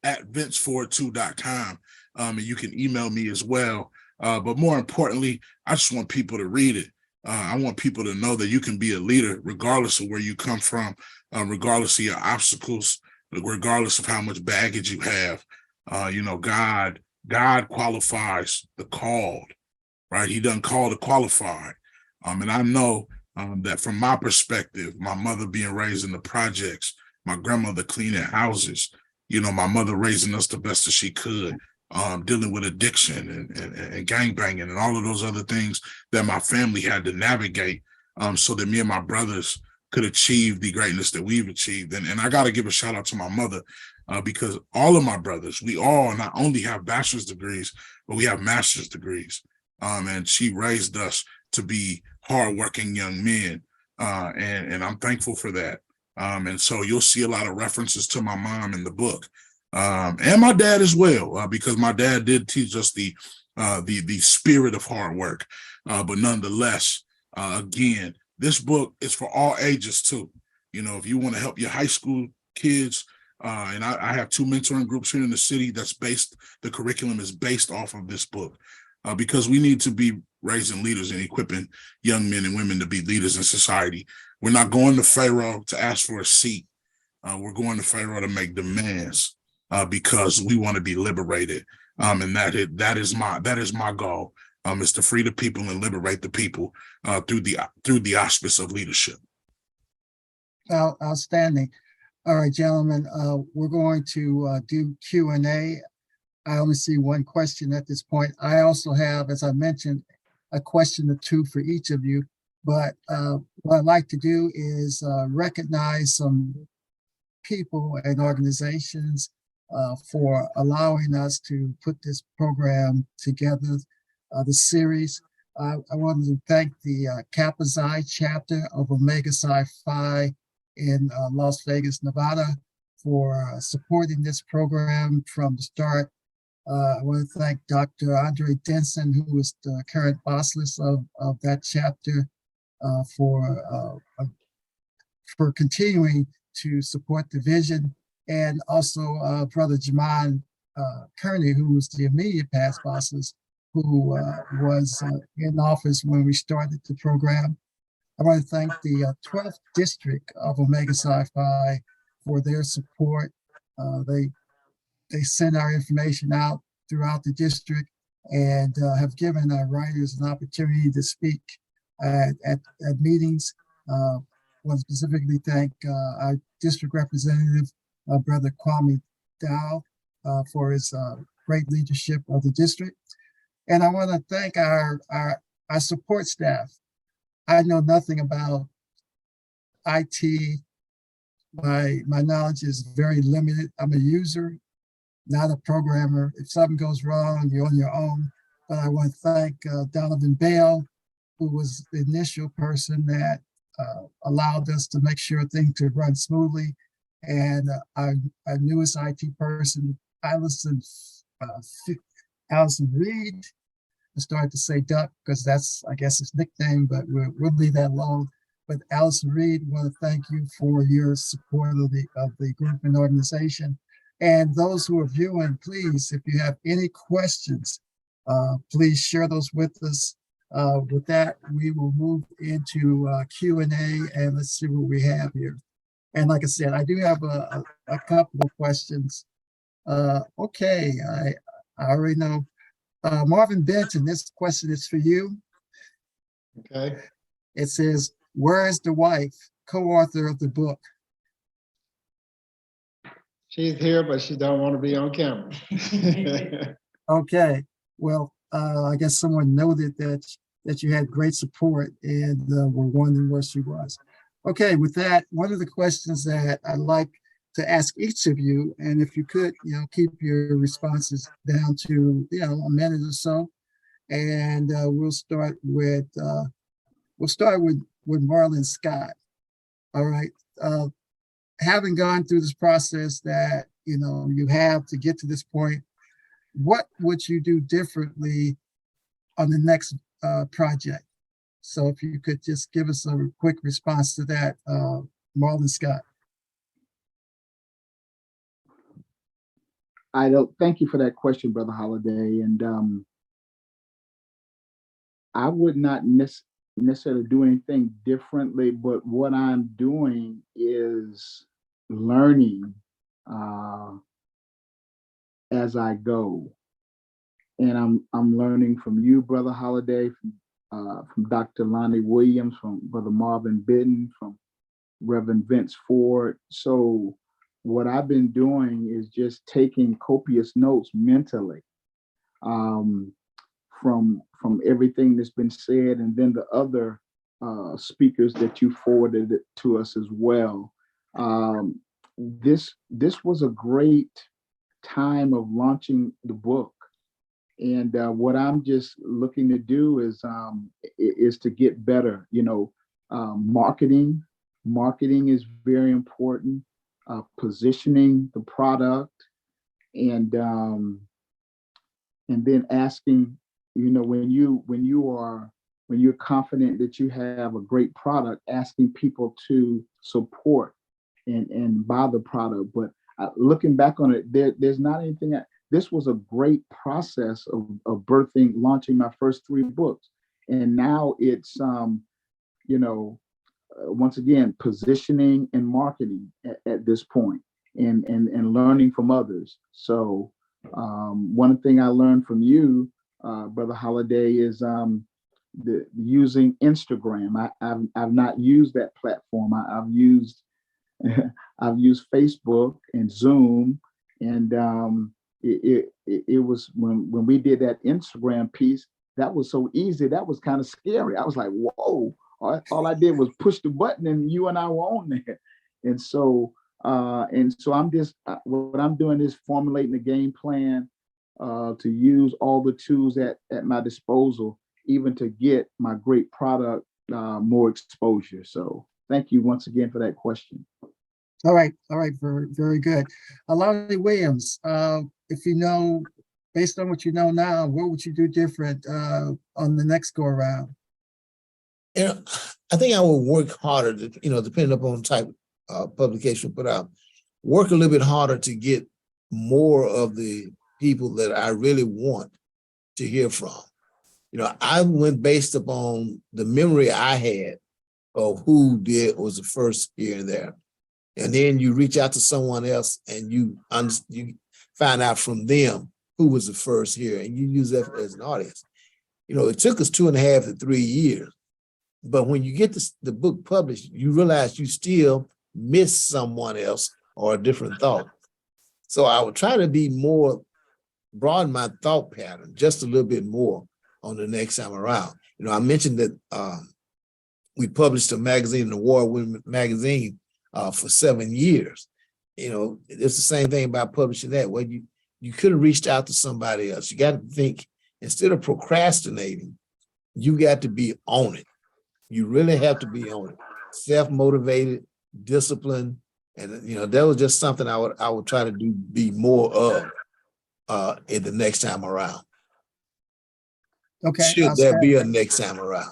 at vinceford2.com. And you can email me as well. But more importantly, I just want people to read it. I want people to know that you can be a leader regardless of where you come from, regardless of your obstacles, regardless of how much baggage you have. God qualifies the called, right? He doesn't call the qualified. And I know that from my perspective, my mother being raised in the projects, my grandmother cleaning houses, my mother raising us the best that she could, dealing with addiction and gangbanging and all of those other things that my family had to navigate, so that me and my brothers could achieve the greatness that we've achieved. And I got to give a shout out to my mother, because all of my brothers, we all not only have bachelor's degrees, but we have master's degrees. And she raised us to be hardworking young men. And I'm thankful for that. And so you'll see a lot of references to my mom in the book, and my dad as well, because my dad did teach us the spirit of hard work. But nonetheless, again, this book is for all ages too. If you want to help your high school kids, and I have 2 mentoring groups here in the city the curriculum is based off of this book, because we need to be raising leaders and equipping young men and women to be leaders in society. We're not going to Pharaoh to ask for a seat. We're going to Pharaoh to make demands, because we want to be liberated. And that is my goal, is to free the people and liberate the people through the auspice of leadership. Outstanding. All right, gentlemen, we're going to do Q&A. I only see one question at this point. I also have, as I mentioned, a question or two for each of you. But what I'd like to do is recognize some people and organizations for allowing us to put this program together, the series. I wanted to thank the Kappa Psi chapter of Omega Psi Phi in Las Vegas, Nevada, for supporting this program from the start. I want to thank Dr. Andre Denson, who is the current boss list of that chapter, for continuing to support the vision, and also Brother Jaman Kearney, who was the immediate past bosses, who was in office when we started the program. I want to thank the 12th District of Omega Psi Phi for their support. They send our information out throughout the district and have given our writers an opportunity to speak at meetings. I want to specifically thank our district representative, Brother Kwame Dow, for his great leadership of the district. And I want to thank our support staff. I know nothing about IT. My knowledge is very limited. I'm a user, not a programmer. If something goes wrong, you're on your own. But I want to thank Donovan Bale, who was the initial person that allowed us to make sure things could run smoothly. And our newest IT person, Allison Reed. I started to say Duck because that's, I guess, his nickname, but we'll leave that alone. But Allison Reed, I want to thank you for your support of the group and organization. And those who are viewing, please, if you have any questions, please share those with us. With that, we will move into Q&A, and let's see what we have here. And like I said, I do have a couple of questions. Okay, I already know. Marvin Benton, this question is for you. Okay. It says, where is the wife, co-author of the book? She's here, but she don't want to be on camera. Okay, well, I guess someone noted that you had great support and were wondering where she was. Okay, with that, one of the questions that I'd like to ask each of you, and if you could, keep your responses down to, a minute or so, and we'll start with Marlon Scott. All right, having gone through this process that you have to get to this point, what would you do differently on the next project? So if you could just give us a quick response to that, Marlon Scott. I don't thank you for that question, Brother Holiday. And I would not necessarily do anything differently, but what I'm doing is learning uh, as I go. And I'm learning from you, Brother Holiday, from Dr. Lonnie Williams, from Brother Marvin Benton, from Reverend Vince Ford. So what I've been doing is just taking copious notes mentally um, from everything that's been said, and then the other speakers that you forwarded it to us as well. This was a great time of launching the book. And what I'm just looking to do is to get better. You know, marketing is very important. Positioning the product, and then asking, you know, when you're confident that you have a great product, asking people to support and buy the product. But looking back on it, there's not anything. This was a great process of birthing, launching my first 3 books, and now it's you know, once again, positioning and marketing at this point, and learning from others. So one thing I learned from you, Brother Holiday, is using Instagram. I've not used that platform. I've used I've used Facebook and Zoom, and it was when we did that Instagram piece, that was so easy. That was kind of scary. I was like, whoa. All I did was push the button and you and I were on there. And so I'm just what I'm doing is formulating a game plan to use all the tools at my disposal, even to get my great product more exposure. So thank you once again for that question. All right, very, very good. Lonnie Williams, if you know, based on what you know now, what would you do different on the next go around? You know, I think I will work harder, depending upon the type of publication put out, work a little bit harder to get more of the people that I really want to hear from. You know, I went based upon the memory I had of who was the first here and there. And then you reach out to someone else and you find out from them who was the first here, and you use that as an audience. You know, it took us 2.5 to 3 years. But when you get the book published, you realize you still miss someone else or a different thought. So I would try to be broaden my thought pattern just a little bit more on the next time around. You know, I mentioned that we published a magazine, an award-winning magazine for 7 years. You know, it's the same thing about publishing that. Well, you could have reached out to somebody else. You got to think, instead of procrastinating, you got to be on it. You really have to be on it. Self-motivated, disciplined, and that was just something I would try to be more of in the next time around. Okay. Should there be a next time around?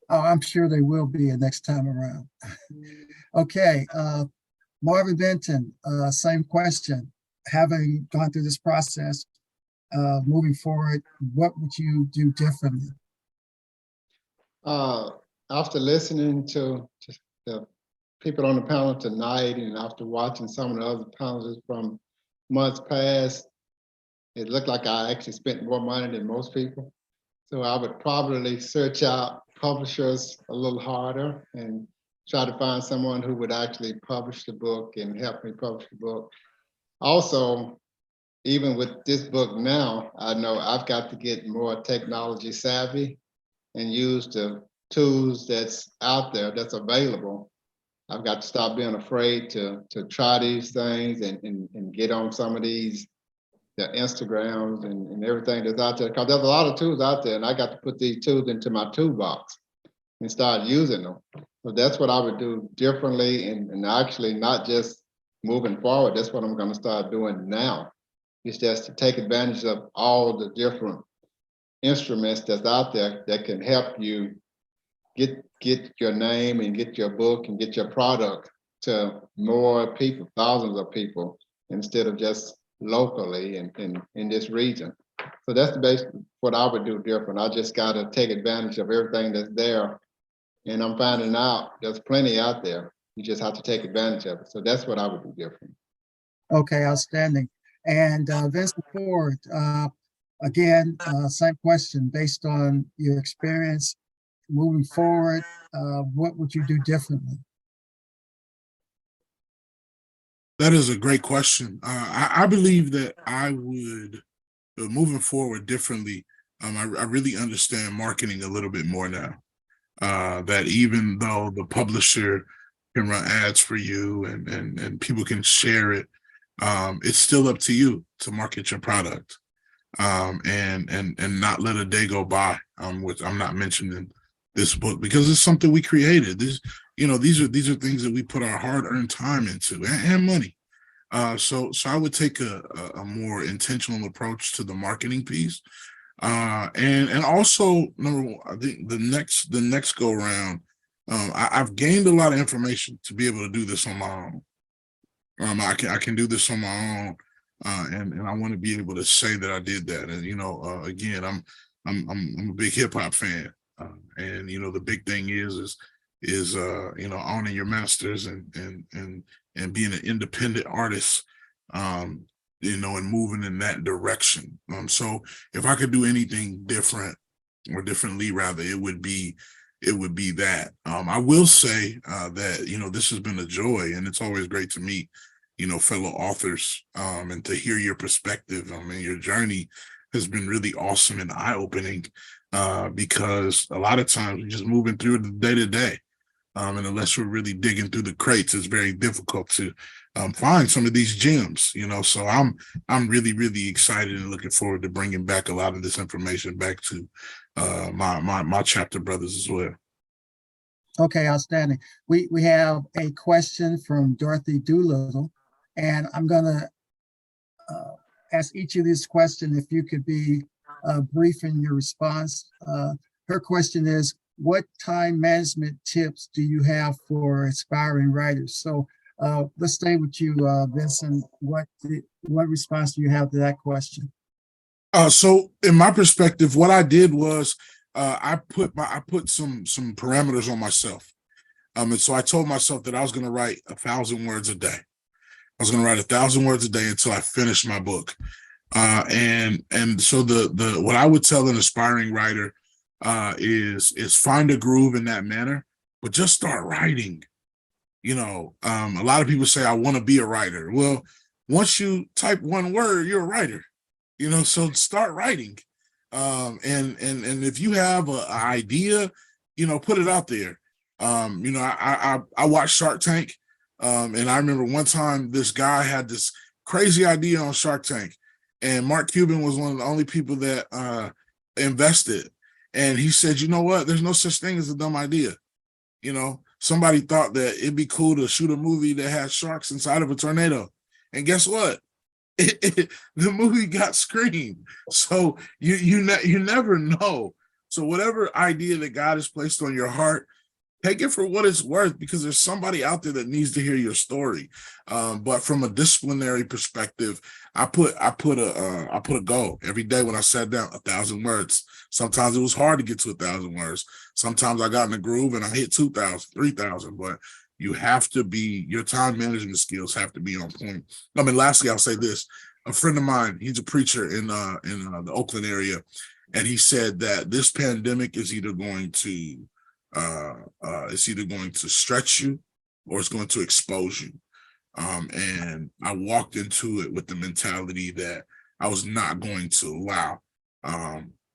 Oh, I'm sure there will be a next time around. Okay, Marvin Benton, same question. Having gone through this process, moving forward, what would you do differently? After listening to the people on the panel tonight, and after watching some of the other panels from months past, it looked like I actually spent more money than most people. So I would probably search out publishers a little harder and try to find someone who would actually publish the book and help me publish the book. Also, even with this book now, I know I've got to get more technology savvy and use the tools that's out there, that's available. I've got to stop being afraid to try these things and get on some of these, the Instagrams and everything that's out there, because there's a lot of tools out there, and I got to put these tools into my toolbox and start using them. So that's what I would do differently, and actually not just moving forward. That's what I'm going to start doing now. It's just to take advantage of all the different instruments that's out there that can help you get your name and get your book and get your product to more people, thousands of people, instead of just locally and in this region. So that's the base what I would do different. I just got to take advantage of everything that's there. And I'm finding out there's plenty out there. You just have to take advantage of it. So that's what I would do different. Okay, outstanding. And Vincent Ford, again, same question, based on your experience moving forward, what would you do differently? That is a great question. I believe that I would, moving forward differently, I really understand marketing a little bit more now. That even though the publisher can run ads for you and people can share it, it's still up to you to market your product, and not let a day go by. Which I'm not mentioning this book because it's something we created. These are things that we put our hard-earned time into and money. So I would take a more intentional approach to the marketing piece. And also number one, I think the next go round, I've gained a lot of information to be able to do this on my own. I can do this on my own, and I want to be able to say that I did that. And again, I'm a big hip hop fan, and the big thing is owning your masters and being an independent artist, and moving in that direction. So if I could do anything different or differently, rather, it would be that. I will say that this has been a joy, and it's always great to meet fellow authors, and to hear your perspective. I mean, your journey has been really awesome and eye-opening, because a lot of times we're just moving through the day to day. And unless we're really digging through the crates, it's very difficult to find some of these gems, So I'm really, really excited and looking forward to bringing back a lot of this information back to my chapter brothers as well. Okay, outstanding. We have a question from Dorothy Doolittle, and I'm going to ask each of these questions if you could be brief in your response. Her question is, what time management tips do you have for aspiring writers? So let's stay with you, Vincent. What response do you have to that question? So in my perspective, what I did was I put some parameters on myself. And so I told myself that I was going to write 1,000 words a day. I was going to write 1,000 words a day until I finished my book. And so the what I would tell an aspiring writer is find a groove in that manner, but just start writing. A lot of people say, I want to be a writer. Well, once you type one word, you're a writer, so start writing. And if you have an idea, put it out there. I watched Shark Tank, and I remember one time this guy had this crazy idea on Shark Tank, and Mark Cuban was one of the only people that invested. And he said, you know what? There's no such thing as a dumb idea. Somebody thought that it'd be cool to shoot a movie that has sharks inside of a tornado. And guess what? The movie got screened. So you never know. So whatever idea that God has placed on your heart, take it for what it's worth, because there's somebody out there that needs to hear your story. But from a disciplinary perspective, I put a goal every day when I sat down, 1,000 words. Sometimes it was hard to get to 1,000 words. Sometimes I got in the groove and I hit 2,000, 3,000. But you have to your time management skills have to be on point. I mean, lastly, I'll say this: a friend of mine, he's a preacher in the Oakland area, and he said that this pandemic is either going to stretch you or it's going to expose you. And I walked into it with the mentality that I was not going to allow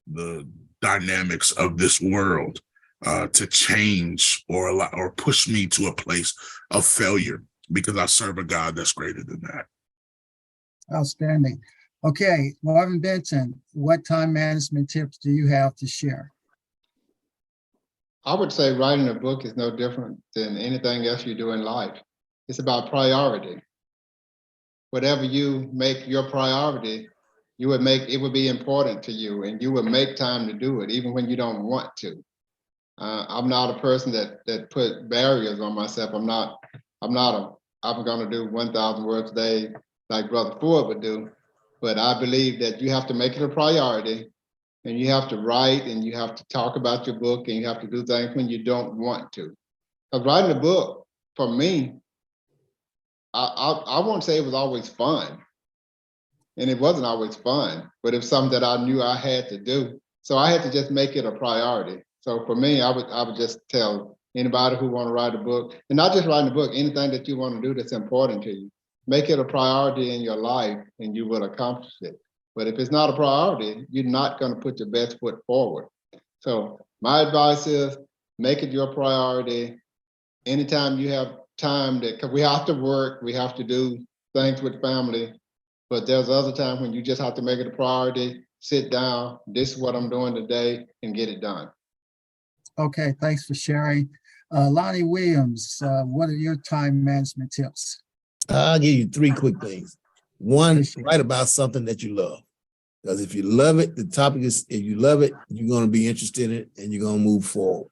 the dynamics of this world to change or push me to a place of failure, because I serve a God that's greater than that. Outstanding. Okay, Marvin Benton, what time management tips do you have to share? I would say writing a book is no different than anything else you do in life. It's about priority. Whatever you make your priority, it would be important to you, and you would make time to do it, even when you don't want to. I'm not a person that put barriers on myself. I'm going to do 1,000 words a day, like Brother Ford would do. But I believe that you have to make it a priority, and you have to write, and you have to talk about your book, and you have to do things when you don't want to. Because writing a book, for me, I won't say it was always fun, and it wasn't always fun, but it was something that I knew I had to do. So I had to just make it a priority. So for me, I would just tell anybody who want to write a book, and not just writing a book, anything that you want to do that's important to you, make it a priority in your life and you will accomplish it. But if it's not a priority, you're not going to put your best foot forward. So my advice is make it your priority. Anytime you have time, that, because we have to work, we have to do things with family, but there's other times when you just have to make it a priority, sit down, this is what I'm doing today, and get it done. Okay, thanks for sharing. Lonnie Williams, what are your time management tips? I'll give you three quick things. One, Appreciate write about something that you love. Because if you love it, the topic is, if you love it, you're going to be interested in it and you're going to move forward.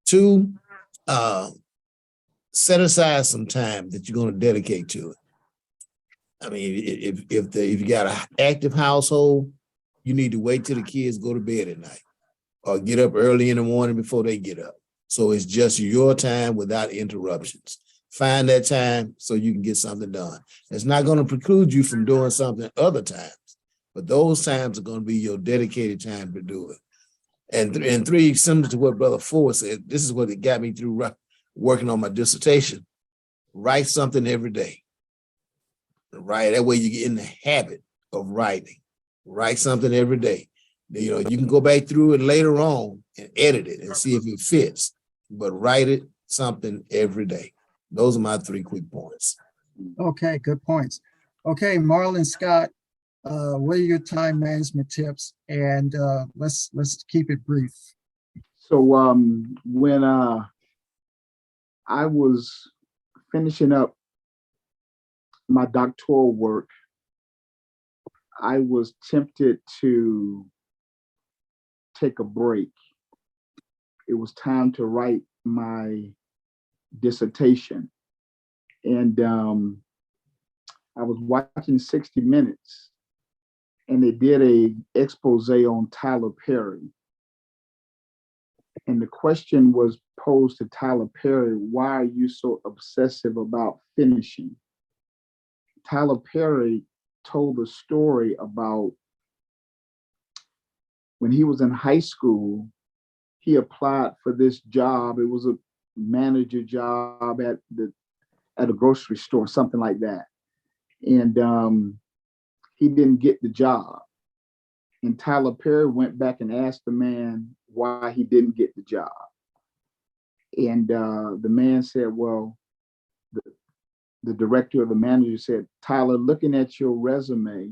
Two, set aside some time that you're going to dedicate to it. I mean, if you got an active household, you need to wait till the kids go to bed at night or get up early in the morning before they get up. So it's just your time without interruptions. Find that time so you can get something done. It's not going to preclude you from doing something other times, but those times are going to be your dedicated time to do it. And three, similar to what Brother Ford said, this is what it got me through working on my dissertation. Write something every day. Right, that way you get in the habit of writing. Write something every day. You know, you can go back through it later on and edit it and see if it fits, but write it something every day. Those are my three quick points. Okay, good points. Okay, Marlon Scott, what are your time management tips? And let's keep it brief. So when I was finishing up my doctoral work, I was tempted to take a break. It was time to write my dissertation. And I was watching 60 Minutes, and they did a expose on Tyler Perry. And the question was posed to Tyler Perry, why are you so obsessive about finishing? Tyler Perry told a story about when he was in high school, he applied for this job. It was a manager job at a grocery store, something like that. And he didn't get the job. And Tyler Perry went back and asked the man why he didn't get the job. And the man said, well, the director or the manager said, Tyler, looking at your resume,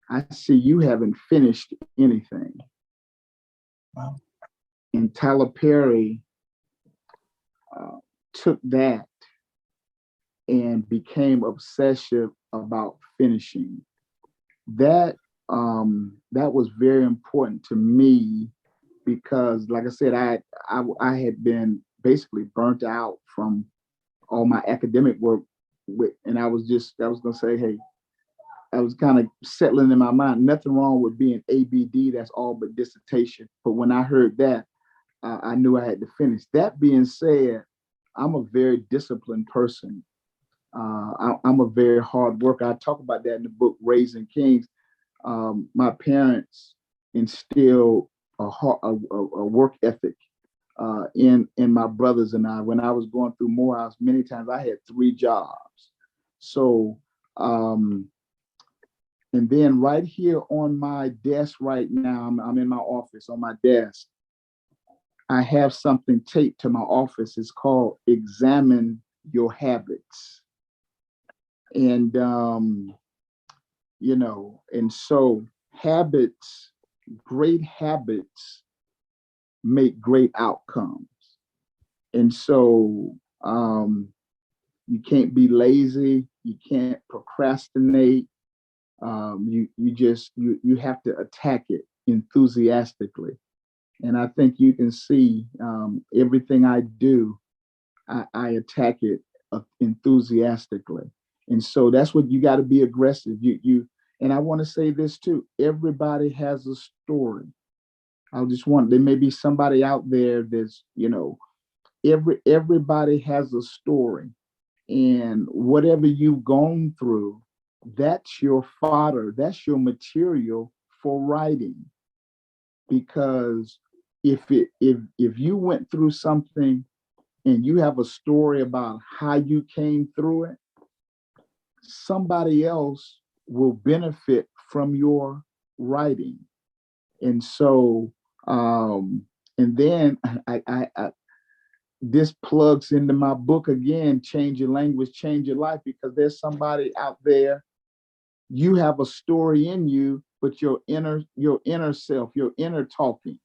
I see you haven't finished anything. Wow. And Tyler Perry took that and became obsessive about finishing. That was very important to me because, like I said, I had been basically burnt out from all my academic work, and I was gonna say, hey, I was kind of settling in my mind, nothing wrong with being ABD, that's all but dissertation. But when I heard that, I knew I had to finish. That being said, I'm a very disciplined person. I'm a very hard worker. I talk about that in the book, Raising Kings. My parents instilled a work ethic in my brothers and I. When I was going through Morehouse, many times I had 3 jobs. So, and then right here on my desk right now, I'm in my office on my desk, I have something taped to my office. It's called Examine Your Habits. And, and so habits, great habits make great outcomes. And so you can't be lazy, you can't procrastinate. You have to attack it enthusiastically. And I think you can see everything I do, I attack it enthusiastically. And so that's what you got to be aggressive. And I want to say this too. Everybody has a story. There may be somebody out there that's, everybody has a story. And whatever you've gone through, that's your fodder, that's your material for writing. Because if you went through something and you have a story about how you came through it, somebody else will benefit from your writing. And so, and then I this plugs into my book again, Change Your Language, Change Your Life, because there's somebody out there, you have a story in you, but your inner self, your inner talking,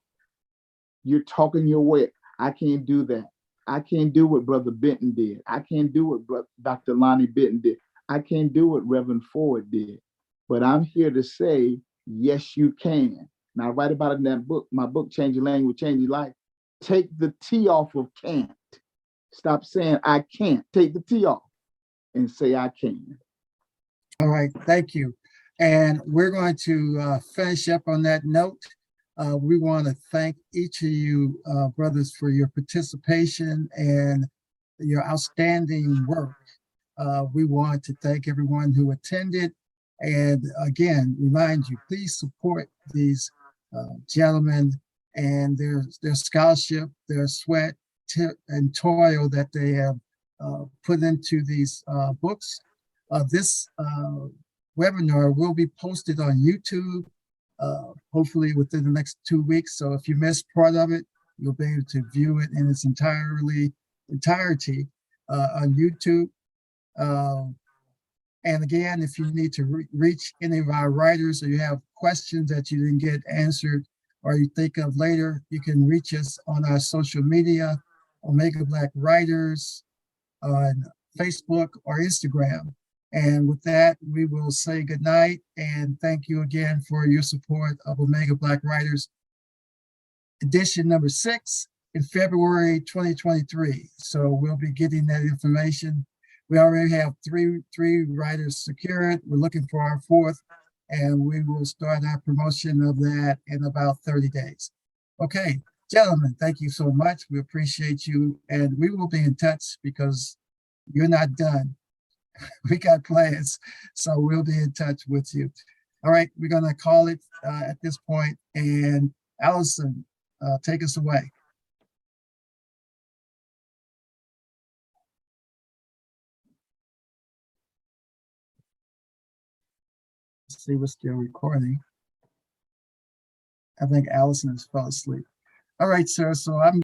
you're talking your way. I can't do that. I can't do what Brother Benton did. I can't do what Dr. Lonnie Benton did. I can't do what Reverend Ford did. But I'm here to say, yes, you can. Now, I write about it in that book, my book, Change Your Language, Change Your Life. Take the T off of can't. Stop saying I can't. Take the T off and say I can. All right, thank you. And we're going to finish up on that note. We want to thank each of you brothers for your participation and your outstanding work. We want to thank everyone who attended. And again, remind you, please support these gentlemen and their scholarship, their sweat and toil that they have put into these books. This webinar will be posted on YouTube, hopefully within the next 2 weeks. So if you missed part of it, you'll be able to view it in its entirety on YouTube. And again, if you need to reach any of our writers or you have questions that you didn't get answered or you think of later, you can reach us on our social media, Omega Black Writers, on Facebook or Instagram. And with that, we will say goodnight and thank you again for your support of Omega Black Writers, edition number 6 in February 2023. So we'll be getting that information. We already have three writers secured. We're looking for our 4th, and we will start our promotion of that in about 30 days. Okay, gentlemen, thank you so much. We appreciate you, and we will be in touch because you're not done. We got plans, so we'll be in touch with you. All right, we're gonna call it at this point, and Allison, take us away. Let's see, we're still recording. I think Allison has fell asleep. All right, sir, so I'm